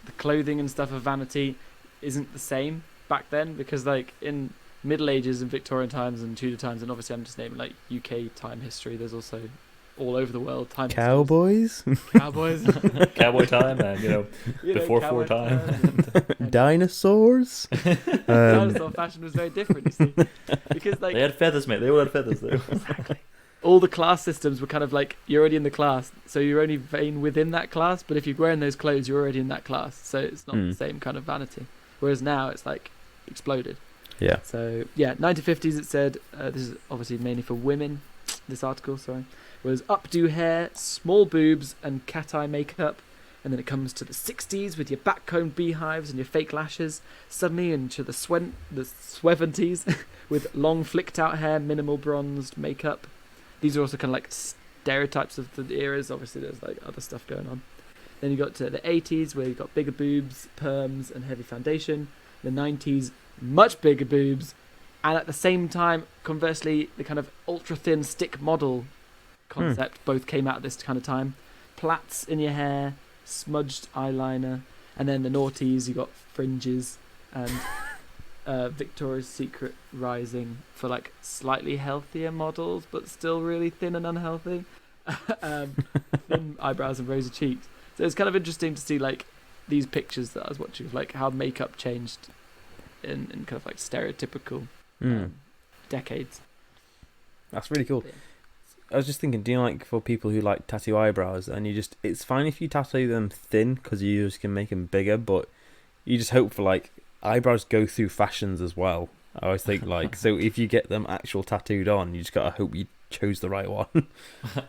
[SPEAKER 3] the clothing and stuff of vanity isn't the same back then, because like in Middle Ages and Victorian times and Tudor times, and obviously I'm just naming like UK time history, there's also all over the world time
[SPEAKER 1] cowboys
[SPEAKER 2] cowboy time, and you know before war time
[SPEAKER 1] dinosaurs.
[SPEAKER 3] Dinosaur fashion was very different, you see, because like
[SPEAKER 2] they had feathers, mate. They all had feathers though.
[SPEAKER 3] Exactly. All the class systems were kind of like you're already in the class, so you're only vain within that class, but if you're wearing those clothes you're already in that class, so it's not the same kind of vanity, whereas now it's like exploded.
[SPEAKER 1] Yeah.
[SPEAKER 3] So yeah, 1950s it said, this is obviously mainly for women, this article, was updo hair, small boobs and cat eye makeup, and then it comes to the 60s with your backcombed beehives and your fake lashes, suddenly into the 70s with long flicked out hair, minimal bronzed makeup. These are also kind of like stereotypes of the eras. Obviously there's like other stuff going on. Then you got to the 80s, where you got bigger boobs, perms, and heavy foundation. The 90s, much bigger boobs, and at the same time, conversely, the kind of ultra thin stick model concept both came out at this kind of time. Plaits in your hair, smudged eyeliner, and then the noughties, you got fringes and Victoria's Secret rising for like slightly healthier models, but still really thin and unhealthy. Thin eyebrows and rosy cheeks. So it's kind of interesting to see like these pictures that I was watching of like how makeup changed in kind of like stereotypical decades.
[SPEAKER 1] That's really cool.
[SPEAKER 3] Yeah.
[SPEAKER 1] I was just thinking, do you like for people who like tattoo eyebrows, and it's fine if you tattoo them thin because you just can make them bigger, but you just hope for like eyebrows go through fashions as well. I always think like, so if you get them actual tattooed on, you just gotta hope you chose the right one.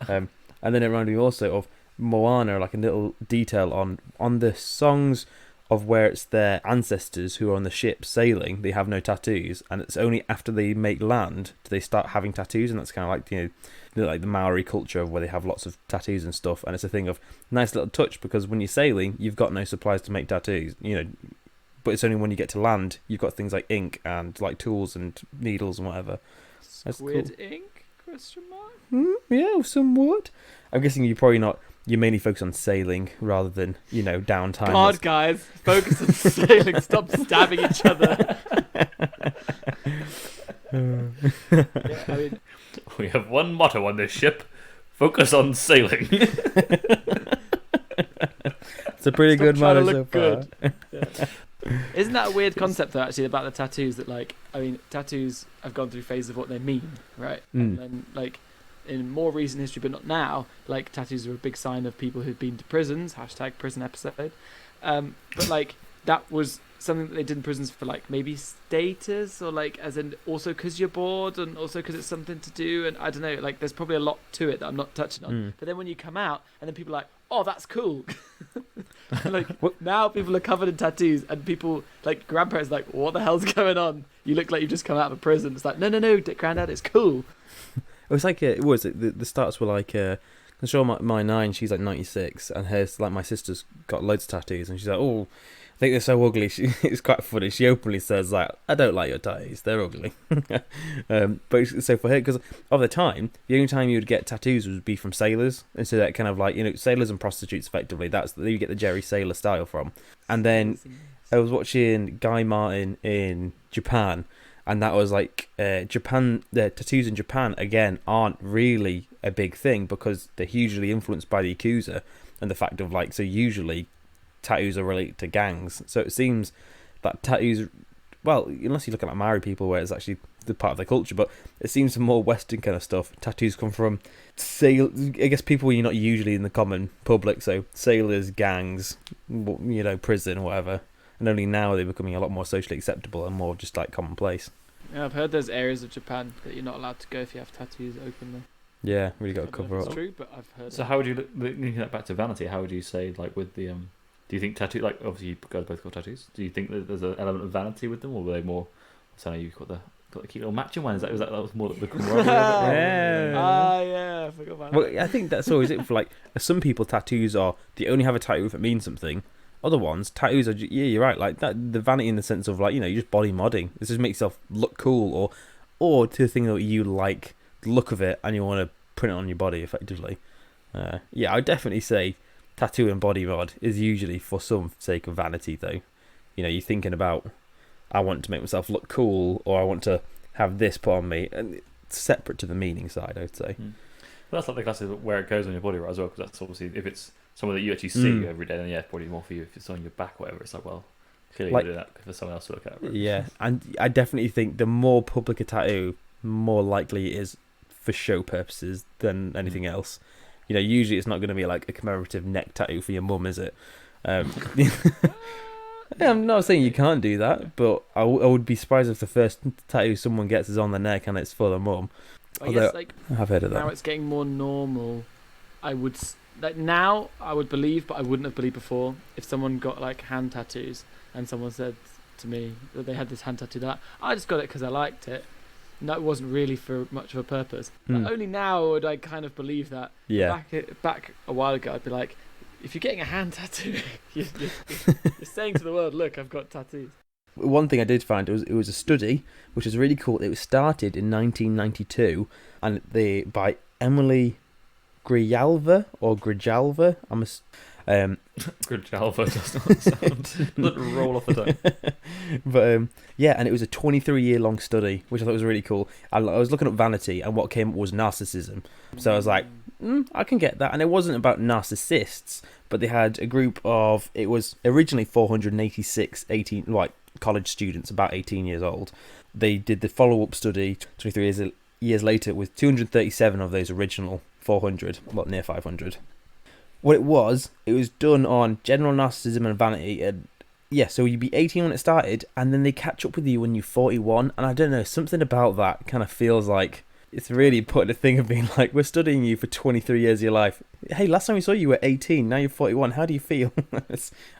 [SPEAKER 1] And then it reminded me also of Moana, like a little detail on the songs of where it's their ancestors who are on the ship sailing, they have no tattoos, and it's only after they make land do they start having tattoos, and that's kind of like, like the Maori culture where they have lots of tattoos and stuff, and it's a thing of nice little touch because when you're sailing, you've got no supplies to make tattoos, but it's only when you get to land, you've got things like ink and like tools and needles and whatever.
[SPEAKER 3] Squid ink? Question mark?
[SPEAKER 1] Yeah, some wood. I'm guessing you mainly focus on sailing rather than, downtime.
[SPEAKER 3] God, guys, focus on sailing. Stop stabbing each other. Yeah, I mean,
[SPEAKER 2] we have one motto on this ship: focus on sailing.
[SPEAKER 1] It's a pretty good motto so far.
[SPEAKER 3] Yeah. Isn't that a weird concept though, actually, about the tattoos? That tattoos have gone through phases of what they mean, right? And then like in more recent history, but not now, like tattoos are a big sign of people who've been to prisons, #prison episode. But like that was something that they did in prisons for like maybe status, or like as in also because you're bored, and also because it's something to do, and I don't know, like there's probably a lot to it that I'm not touching on. But then when you come out and then people are like, oh, that's cool. Like now people are covered in tattoos, and people like grandparents are like, what the hell's going on? You look like you've just come out of a prison. It's like, no, granddad, it's cool.
[SPEAKER 1] It was like the starts were like I'm sure my 9, she's like 96, and hers, like my sister's got loads of tattoos, and she's like, oh, I think they're so ugly. It's quite funny. She openly says like, I don't like your tattoos, they're ugly. But so for her, because of the time, the only time you would get tattoos would be from sailors, and so that kind of like, sailors and prostitutes effectively, that's you get the Jerry Sailor style from. And then I was watching Guy Martin in Japan, and that was like Japan. The tattoos in Japan again aren't really a big thing because they're hugely influenced by the Yakuza and the fact of like, so usually tattoos are related to gangs. So it seems that tattoos, well, unless you look at like Maori people where it's actually the part of their culture, but it seems some more Western kind of stuff. Tattoos come from I guess people you're not usually in the common public, so sailors, gangs, prison, whatever. And only now they're becoming a lot more socially acceptable and more just like commonplace.
[SPEAKER 3] Yeah, I've heard there's areas of Japan that you're not allowed to go if you have tattoos openly.
[SPEAKER 1] Yeah, really got to cover up.
[SPEAKER 3] It's true, but I've heard.
[SPEAKER 2] So how would you linking that back to Vanity? How would you say like with the do you think tattoo, like obviously you guys both got tattoos? Do you think that there's an element of vanity with them, or were they more? So you've got the cute little matching one. That was more the camaraderie?
[SPEAKER 3] Yeah, I forgot about that.
[SPEAKER 1] Well, I think that's always it for like some people. Tattoos are they only have a tattoo if it means something. Other ones, tattoos are you're right. Like that, the vanity in the sense of like you're just body modding. This just makes yourself look cool, or to the thing that you like the look of it and you want to print it on your body effectively. Yeah, I'd definitely say tattoo and body mod is usually for some sake of vanity though. You're thinking about I want to make myself look cool, or I want to have this put on me, and it's separate to the meaning side, I'd say.
[SPEAKER 2] Well, that's like the class of where it goes on your body, right, as well, because that's obviously if it's someone that you actually see every day, then yeah, it's probably more for you. If it's on your back or whatever, it's like, well, clearly you're doing that for someone else to look at. Right?
[SPEAKER 1] Yeah, and I definitely think the more public a tattoo, more likely it is for show purposes than anything else. Usually it's not going to be like a commemorative neck tattoo for your mum, is it? Yeah, I'm not saying you can't do that, but I would be surprised if the first tattoo someone gets is on their neck and it's for their mum.
[SPEAKER 3] I guess like
[SPEAKER 1] I've heard of that.
[SPEAKER 3] Now it's getting more normal. I would now I would believe, but I wouldn't have believed before if someone got like hand tattoos and someone said to me that they had this hand tattoo that I just got it because I liked it. And that wasn't really for much of a purpose. Only now would I kind of believe that.
[SPEAKER 1] Yeah.
[SPEAKER 3] Back a while ago, I'd be like, if you're getting a hand tattoo, you're saying to the world, look, I've got tattoos.
[SPEAKER 1] One thing I did find it was a study which was really cool. It was started in 1992 and by Emily Grijalva or Grijalva.
[SPEAKER 2] Grijalva does not sound. Doesn't roll off the tongue.
[SPEAKER 1] But yeah, and it was a 23-year-long study, which I thought was really cool. I was looking up Vanity, and what came up was narcissism. So I was like, I can get that. And it wasn't about narcissists, but they had a group of. It was originally 486 college students, about 18 years old. They did the follow-up study 23 years later with 237 of those original 400, near 500. What it was done on general narcissism and vanity. And yeah, so you'd be 18 when it started, and then they catch up with you when you're 41. And I don't know, something about that kind of feels like it's really putting a thing of being like, we're studying you for 23 years of your life. Hey, last time we saw you were 18, now you're 41. How do you feel?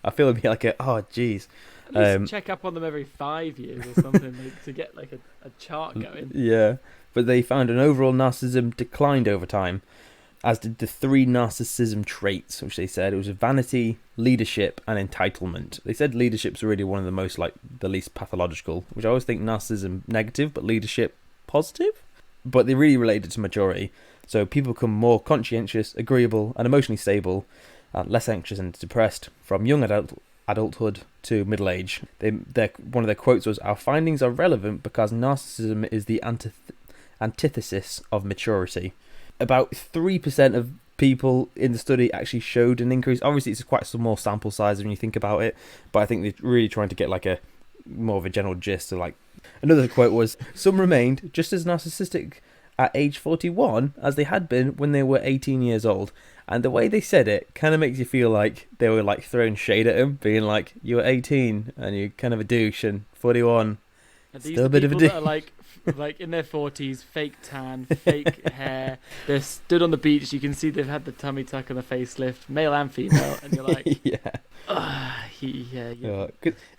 [SPEAKER 1] I feel it'd be like geez.
[SPEAKER 3] Check up on them every 5 years or something to get like a chart going.
[SPEAKER 1] Yeah, but they found an overall narcissism declined over time, as did the 3 narcissism traits, which they said it was vanity, leadership, and entitlement. They said leadership's really one of the most the least pathological, which I always think narcissism negative, but leadership positive. But they really related it to maturity. So people become more conscientious, agreeable, and emotionally stable, less anxious and depressed from young adulthood to middle age. One of their quotes was, "Our findings are relevant because narcissism is the antithesis of maturity." About 3% of people in the study actually showed an increase. Obviously, it's quite a small sample size when you think about it, but I think they're really trying to get more of a general gist. So another quote was, "Some remained just as narcissistic at age 41 as they had been when they were 18 years old." And the way they said it kind of makes you feel like they were throwing shade at him, being like, "You were 18 and you're kind of a douche, and 41 still a bit of a douche."
[SPEAKER 3] That are like in their 40s, fake tan, fake hair. They're stood on the beach. You can see they've had the tummy tuck and the facelift, male and female, and you're like,
[SPEAKER 1] yeah.
[SPEAKER 3] Yeah.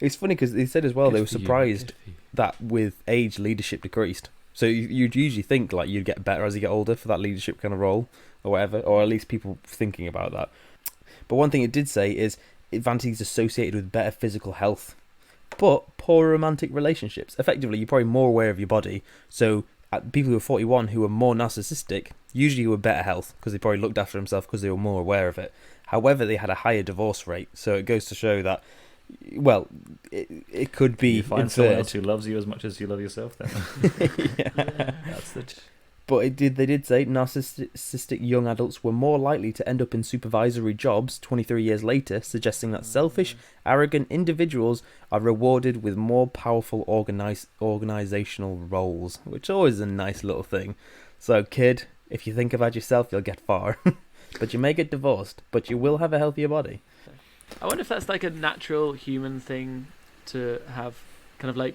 [SPEAKER 1] It's funny because they said as well they were surprised that with age leadership decreased. So you'd usually think you'd get better as you get older for that leadership kind of role or whatever, or at least people thinking about that. But one thing it did say is vanity is associated with better physical health, but poor romantic relationships. Effectively, you're probably more aware of your body. So people who are 41 who are more narcissistic usually were better health because they probably looked after themselves because they were more aware of it. However, they had a higher divorce rate. So it goes to show that, well, it could be
[SPEAKER 2] you find someone else who loves you as much as you love yourself then.
[SPEAKER 1] Yeah.
[SPEAKER 2] That's the...
[SPEAKER 1] But they did say narcissistic young adults were more likely to end up in supervisory jobs 23 years later, suggesting that selfish, arrogant individuals are rewarded with more powerful organizational roles, which is always a nice little thing. So, kid, if you think about yourself, you'll get far. But you may get divorced, but you will have a healthier body.
[SPEAKER 3] I wonder if that's a natural human thing to have, kind of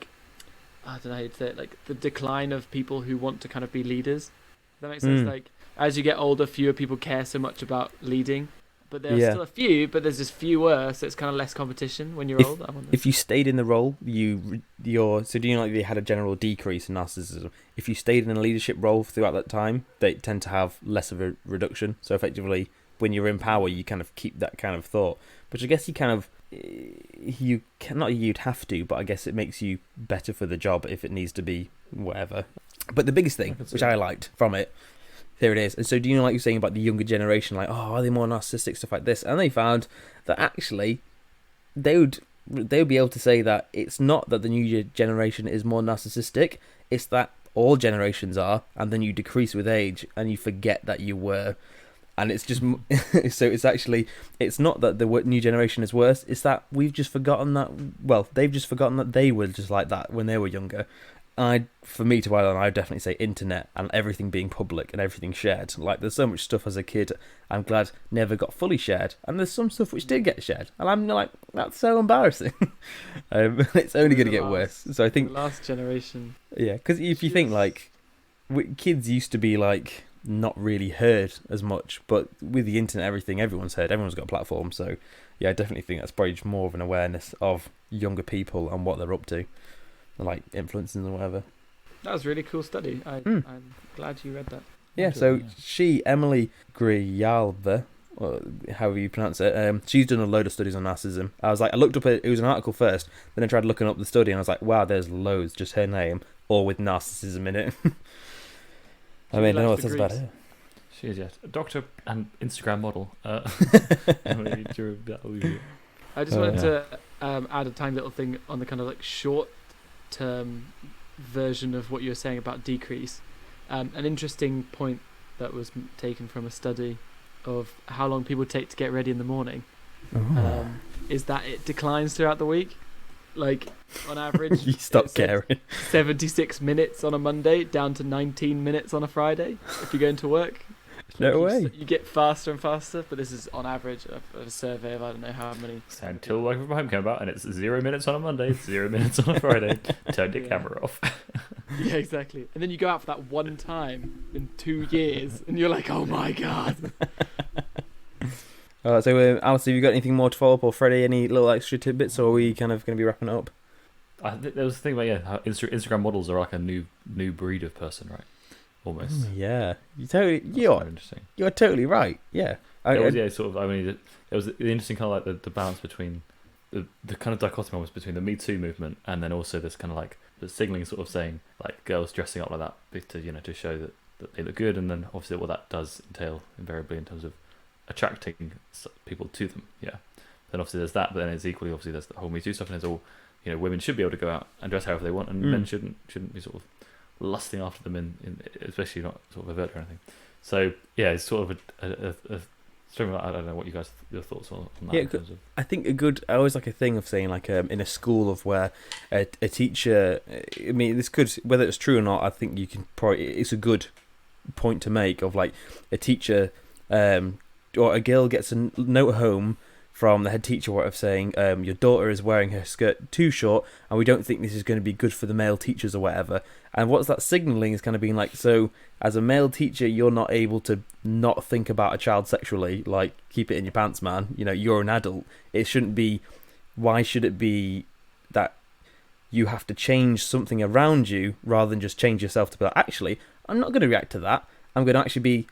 [SPEAKER 3] I don't know how you'd say it, the decline of people who want to kind of be leaders. Does that make sense? As you get older, fewer people care so much about leading. But there's still a few, but there's just fewer, so it's kind of less competition when you're older.
[SPEAKER 1] If you stayed in the role, so do you know they had a general decrease in narcissism? If you stayed in a leadership role throughout that time, they tend to have less of a reduction. So effectively, when you're in power, you kind of keep that kind of thought. But I guess you'd have to, but I guess it makes you better for the job if it needs to be whatever. But the biggest thing, which I liked from it, there it is. And so do you know, you're saying about the younger generation, are they more narcissistic, stuff like this? And they found that actually they would be able to say that it's not that the new generation is more narcissistic, it's that all generations are, and then you decrease with age and you forget that you were. And it's just so it's not that the new generation is worse, it's that we've just forgotten that, they've just forgotten that they were just like that when they were younger. For me to add on, I would definitely say internet and everything being public and everything shared. There's so much stuff as a kid I'm glad never got fully shared, and there's some stuff which did get shared, and I'm like, that's so embarrassing. It's only going to get worse. So I think
[SPEAKER 3] the last generation.
[SPEAKER 1] Yeah, because if you think kids used to be not really heard as much, but with the internet, everyone's heard, everyone's got a platform. So yeah, I definitely think that's probably just more of an awareness of younger people and what they're up to, influencing or whatever.
[SPEAKER 3] That was a really cool study. I'm glad you read that.
[SPEAKER 1] Yeah, so Emily Grijalva, or however you pronounce it. She's done a load of studies on narcissism. I looked up it was an article first, then I tried looking up the study, and I was like, wow, there's loads, just her name, all with narcissism in it. I mean, no, that's about it.
[SPEAKER 2] She is, yes. A doctor and Instagram model.
[SPEAKER 3] I just wanted to add a tiny little thing on the kind of like short-term version of what you were saying about decrease. An interesting point that was taken from a study of how long people take to get ready in the morning is that it declines throughout the week. Like, on average,
[SPEAKER 1] you stop caring.
[SPEAKER 3] 76 minutes on a Monday down to 19 minutes on a Friday if you're going to work.
[SPEAKER 1] No way.
[SPEAKER 3] You get faster and faster, but this is on average a survey of I don't know how many.
[SPEAKER 2] Until working from home came about, and it's 0 minutes on a Monday, 0 minutes on a Friday. Turn your camera off.
[SPEAKER 3] Yeah, exactly. And then you go out for that one time in 2 years, and you're like, oh my god.
[SPEAKER 1] Alright, so Alice, have you got anything more to follow up, or Freddie, any little extra tidbits, or are we kind of going to be wrapping it up?
[SPEAKER 2] There was the thing about how Instagram models are like a new breed of person, right? Almost.
[SPEAKER 1] Yeah, you're totally right. Yeah,
[SPEAKER 2] there was the interesting kind of like the balance between the kind of dichotomy almost between the Me Too movement and then also this kind of like the signaling sort of saying like girls dressing up like that to show that they look good, and then obviously what that does entail invariably in terms of attracting people to them. Yeah. Then obviously there's that, but then it's equally obviously there's the whole Me Too stuff, and there's all women should be able to go out and dress however they want, and men shouldn't be sort of lusting after them in especially not sort of overt or anything. So yeah, it's sort of a I don't know what your thoughts on that.
[SPEAKER 1] Yeah,
[SPEAKER 2] in terms of...
[SPEAKER 1] I think I always like a thing of saying like in a school of where a teacher. I mean, this could, whether it's true or not, I think you can probably, it's a good point to make of like a teacher or a girl gets a note home from the head teacher or whatever saying your daughter is wearing her skirt too short and we don't think this is going to be good for the male teachers or whatever. And what's that signalling is kind of being like, so as a male teacher you're not able to not think about a child sexually, like keep it in your pants, man. You're an adult. It shouldn't be, why should it be that you have to change something around you rather than just change yourself to be like, actually I'm not going to react to that, I'm going to actually be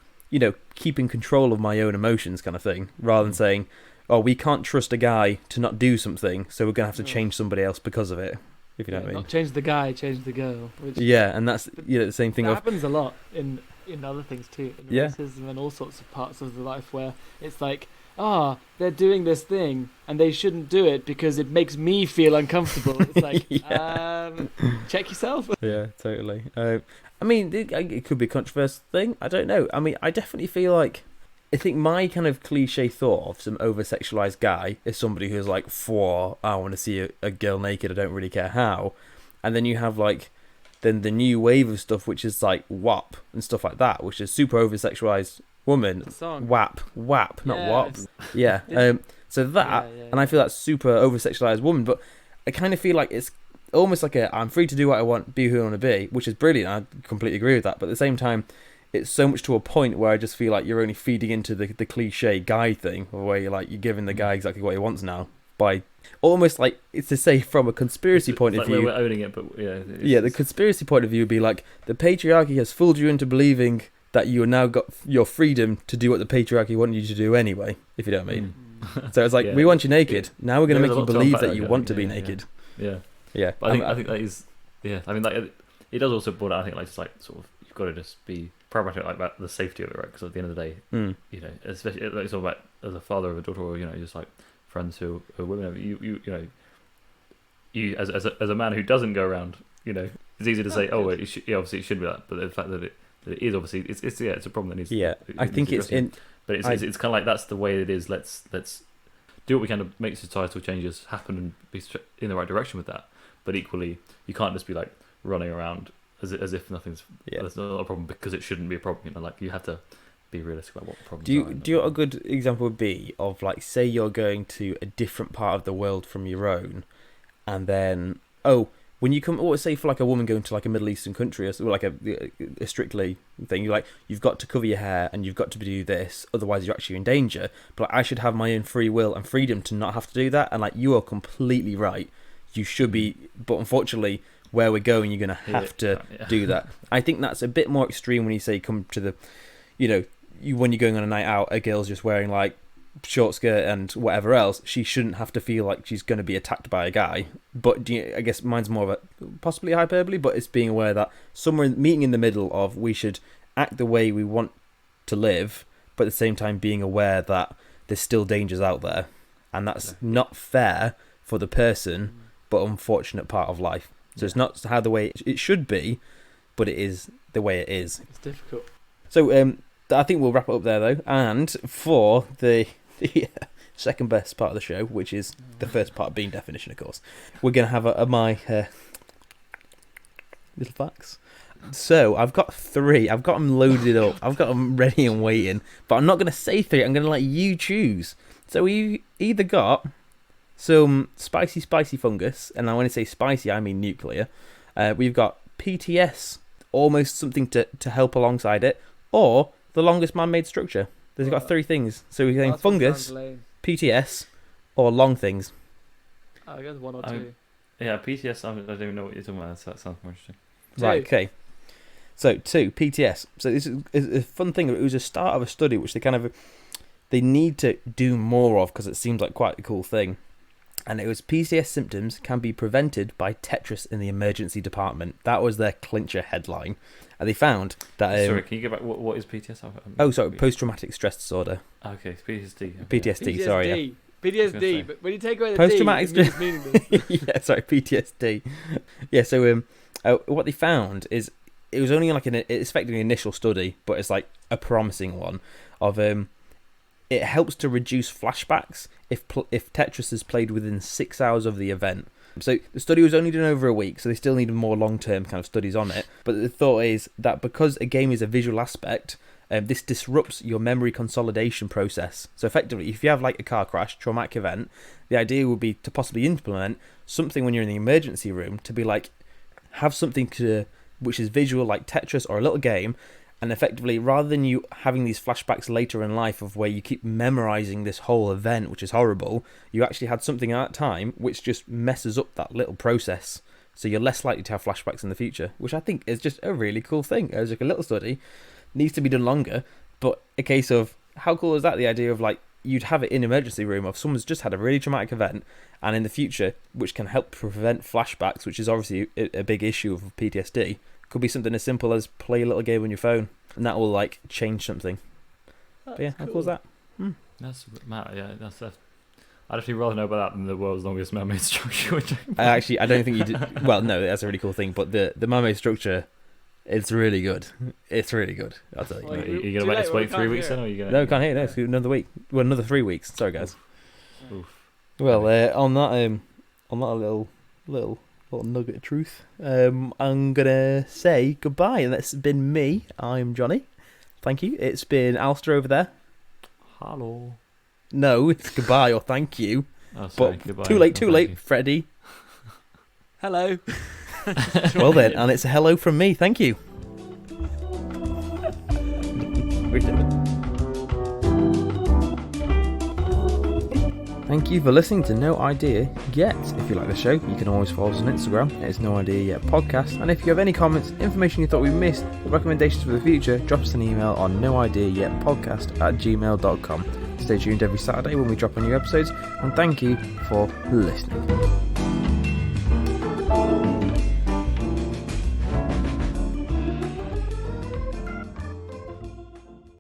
[SPEAKER 1] keeping control of my own emotions kind of thing, rather than saying, oh, we can't trust a guy to not do something, so we're going to have to change somebody else because of it, if you know what I mean.
[SPEAKER 3] Not change the guy, change the girl.
[SPEAKER 1] Yeah, and that's the same thing.
[SPEAKER 3] That happens a lot in other things too, in
[SPEAKER 1] yeah.
[SPEAKER 3] racism and all sorts of parts of the life where it's like, they're doing this thing and they shouldn't do it because it makes me feel uncomfortable. It's like, check yourself. Yeah,
[SPEAKER 1] totally. I mean, it could be a controversial thing. I don't know. I mean, I definitely feel like, I think my kind of cliche thought of some over-sexualized guy is somebody who's like, I want to see a girl naked, I don't really care how. And then you have like, then the new wave of stuff, which is like WAP and stuff like that, which is super over-sexualized woman. WAP, not WAP. Yeah. So that, and I feel that's super over-sexualized woman, but I kind of feel like it's almost like I'm free to do what I want, be who I want to be, which is brilliant. I completely agree with that. But at the same time, it's so much to a point where I just feel like you're only feeding into the cliche guy thing, where you're giving the guy exactly what he wants now, by almost like, it's to say from a conspiracy point of view.
[SPEAKER 2] We're owning it, but
[SPEAKER 1] the conspiracy point of view would be like, the patriarchy has fooled you into believing that you now got your freedom to do what the patriarchy wanted you to do anyway, if you know what I mean. So it's like, we want you naked, now we're going to make you believe that you want to be naked. Yeah.
[SPEAKER 2] But I think that is, I mean, like, it does also boil down, I think, like, just like sort of, you've got to just be pragmatic like about the safety of it, right? Because at the end of the day, especially like, it's all about as a father of a daughter, or just like friends who are women, you as a man who doesn't go around, it's easy to say, obviously it should be that, but the fact that it is obviously it's a problem that needs.
[SPEAKER 1] Yeah, I think it's in.
[SPEAKER 2] But it's kind of like, that's the way it is. Let's do what we can to make societal changes happen and be in the right direction with that. But equally, you can't just be like running around as if nothing's that's not a problem, because it shouldn't be a problem. Like, you have to be realistic about what the problems are.
[SPEAKER 1] Do you know what a good example would be of, like, say you're going to a different part of the world from your own, and then when you come, or say for like a woman going to like a Middle Eastern country, or like a strictly thing, you've got to cover your hair and you've got to do this, otherwise you're actually in danger. But like, I should have my own free will and freedom to not have to do that. And like, you are completely right. You should be, but unfortunately, where we're going, you're going to have to do that. I think that's a bit more extreme when you say come to the, when you're going on a night out, a girl's just wearing like short skirt and whatever else, she shouldn't have to feel like she's going to be attacked by a guy. But I guess mine's more of a possibly hyperbole, but it's being aware that somewhere meeting in the middle of we should act the way we want to live, but at the same time being aware that there's still dangers out there, and that's not fair for the person, but unfortunate part of life. So it's not how the way it should be, but it is the way it is.
[SPEAKER 3] It's difficult.
[SPEAKER 1] So I think we'll wrap it up there though, and for the second best part of the show, which is the first part being definition, of course, we're going to have my little facts. So I've got 3. I've got them loaded up. I've got them ready and waiting. But I'm not going to say 3. I'm going to let you choose. So we either got some spicy fungus, and when I say spicy, I mean nuclear. We've got PTS, almost something to help alongside it, or the longest man-made structure. There's got 3 things. So we're saying fungus, PTS, or long things.
[SPEAKER 3] I guess 1 or 2.
[SPEAKER 2] Yeah, PTS, I don't even know what you're talking about, so that sounds more interesting.
[SPEAKER 1] Right, okay. So 2, PTS. So this is a fun thing. It was a start of a study which they need to do more of because it seems like quite a cool thing. And it was PTS symptoms can be prevented by Tetris in the emergency department. That was their clincher headline. And they found that...
[SPEAKER 2] sorry, can you go back? What is PTS?
[SPEAKER 1] Post-traumatic stress disorder.
[SPEAKER 2] Okay, it's PTSD.
[SPEAKER 1] Okay. PTSD, sorry. Yeah.
[SPEAKER 3] PTSD, but when you take away the
[SPEAKER 1] post-traumatic
[SPEAKER 3] D, it means meaningless.
[SPEAKER 1] Yeah, sorry, PTSD. Yeah, so what they found is it was only like it's effectively an initial study, but it's like a promising one of it helps to reduce flashbacks if Tetris is played within 6 hours of the event. So the study was only done over a week, so they still needed more long-term kind of studies on it. But the thought is that because a game is a visual aspect, this disrupts your memory consolidation process. So effectively, if you have like a car crash, traumatic event, the idea would be to possibly implement something when you're in the emergency room to be like, have something which is visual like Tetris or a little game, and effectively rather than you having these flashbacks later in life of where you keep memorizing this whole event, which is horrible, you actually had something at that time which just messes up that little process, so you're less likely to have flashbacks in the future, which I think is just a really cool thing. It was like a little study, needs to be done longer, but a case of how cool is that, the idea of like you'd have it in emergency room of someone's just had a really traumatic event, and in the future, which can help prevent flashbacks, which is obviously a big issue of PTSD. Could be something as simple as play a little game on your phone, and that will like change something. But yeah, how cool is that?
[SPEAKER 2] That's Matt. Yeah, that's. I'd actually rather know about that than the world's longest man-made structure.
[SPEAKER 1] I don't think you did. Well, no, that's a really cool thing. But the man-made structure, it's really good. It's really good. I'll tell you.
[SPEAKER 2] Are you gonna make us wait 3 weeks then, or are you gonna?
[SPEAKER 1] No, can't hear. No, it's another week. Well, another 3 weeks. Sorry, guys.
[SPEAKER 2] Oof.
[SPEAKER 1] Well, on that little nugget of truth, I'm gonna say goodbye, and that's been me. I'm Johnny. Thank you. It's been Alistair over there.
[SPEAKER 2] Hello.
[SPEAKER 1] No, it's goodbye or thank you.
[SPEAKER 2] Oh, sorry,
[SPEAKER 1] but
[SPEAKER 2] goodbye.
[SPEAKER 1] too late, Freddie.
[SPEAKER 3] Hello.
[SPEAKER 1] Well then, and it's a hello from me. Thank you. Thank you for listening to No Idea Yet. If you like the show, you can always follow us on Instagram. It's No Idea Yet Podcast. And if you have any comments, information you thought we missed, or recommendations for the future, drop us an email on noideayetpodcast@gmail.com. Stay tuned every Saturday when we drop our new episodes, and thank you for listening.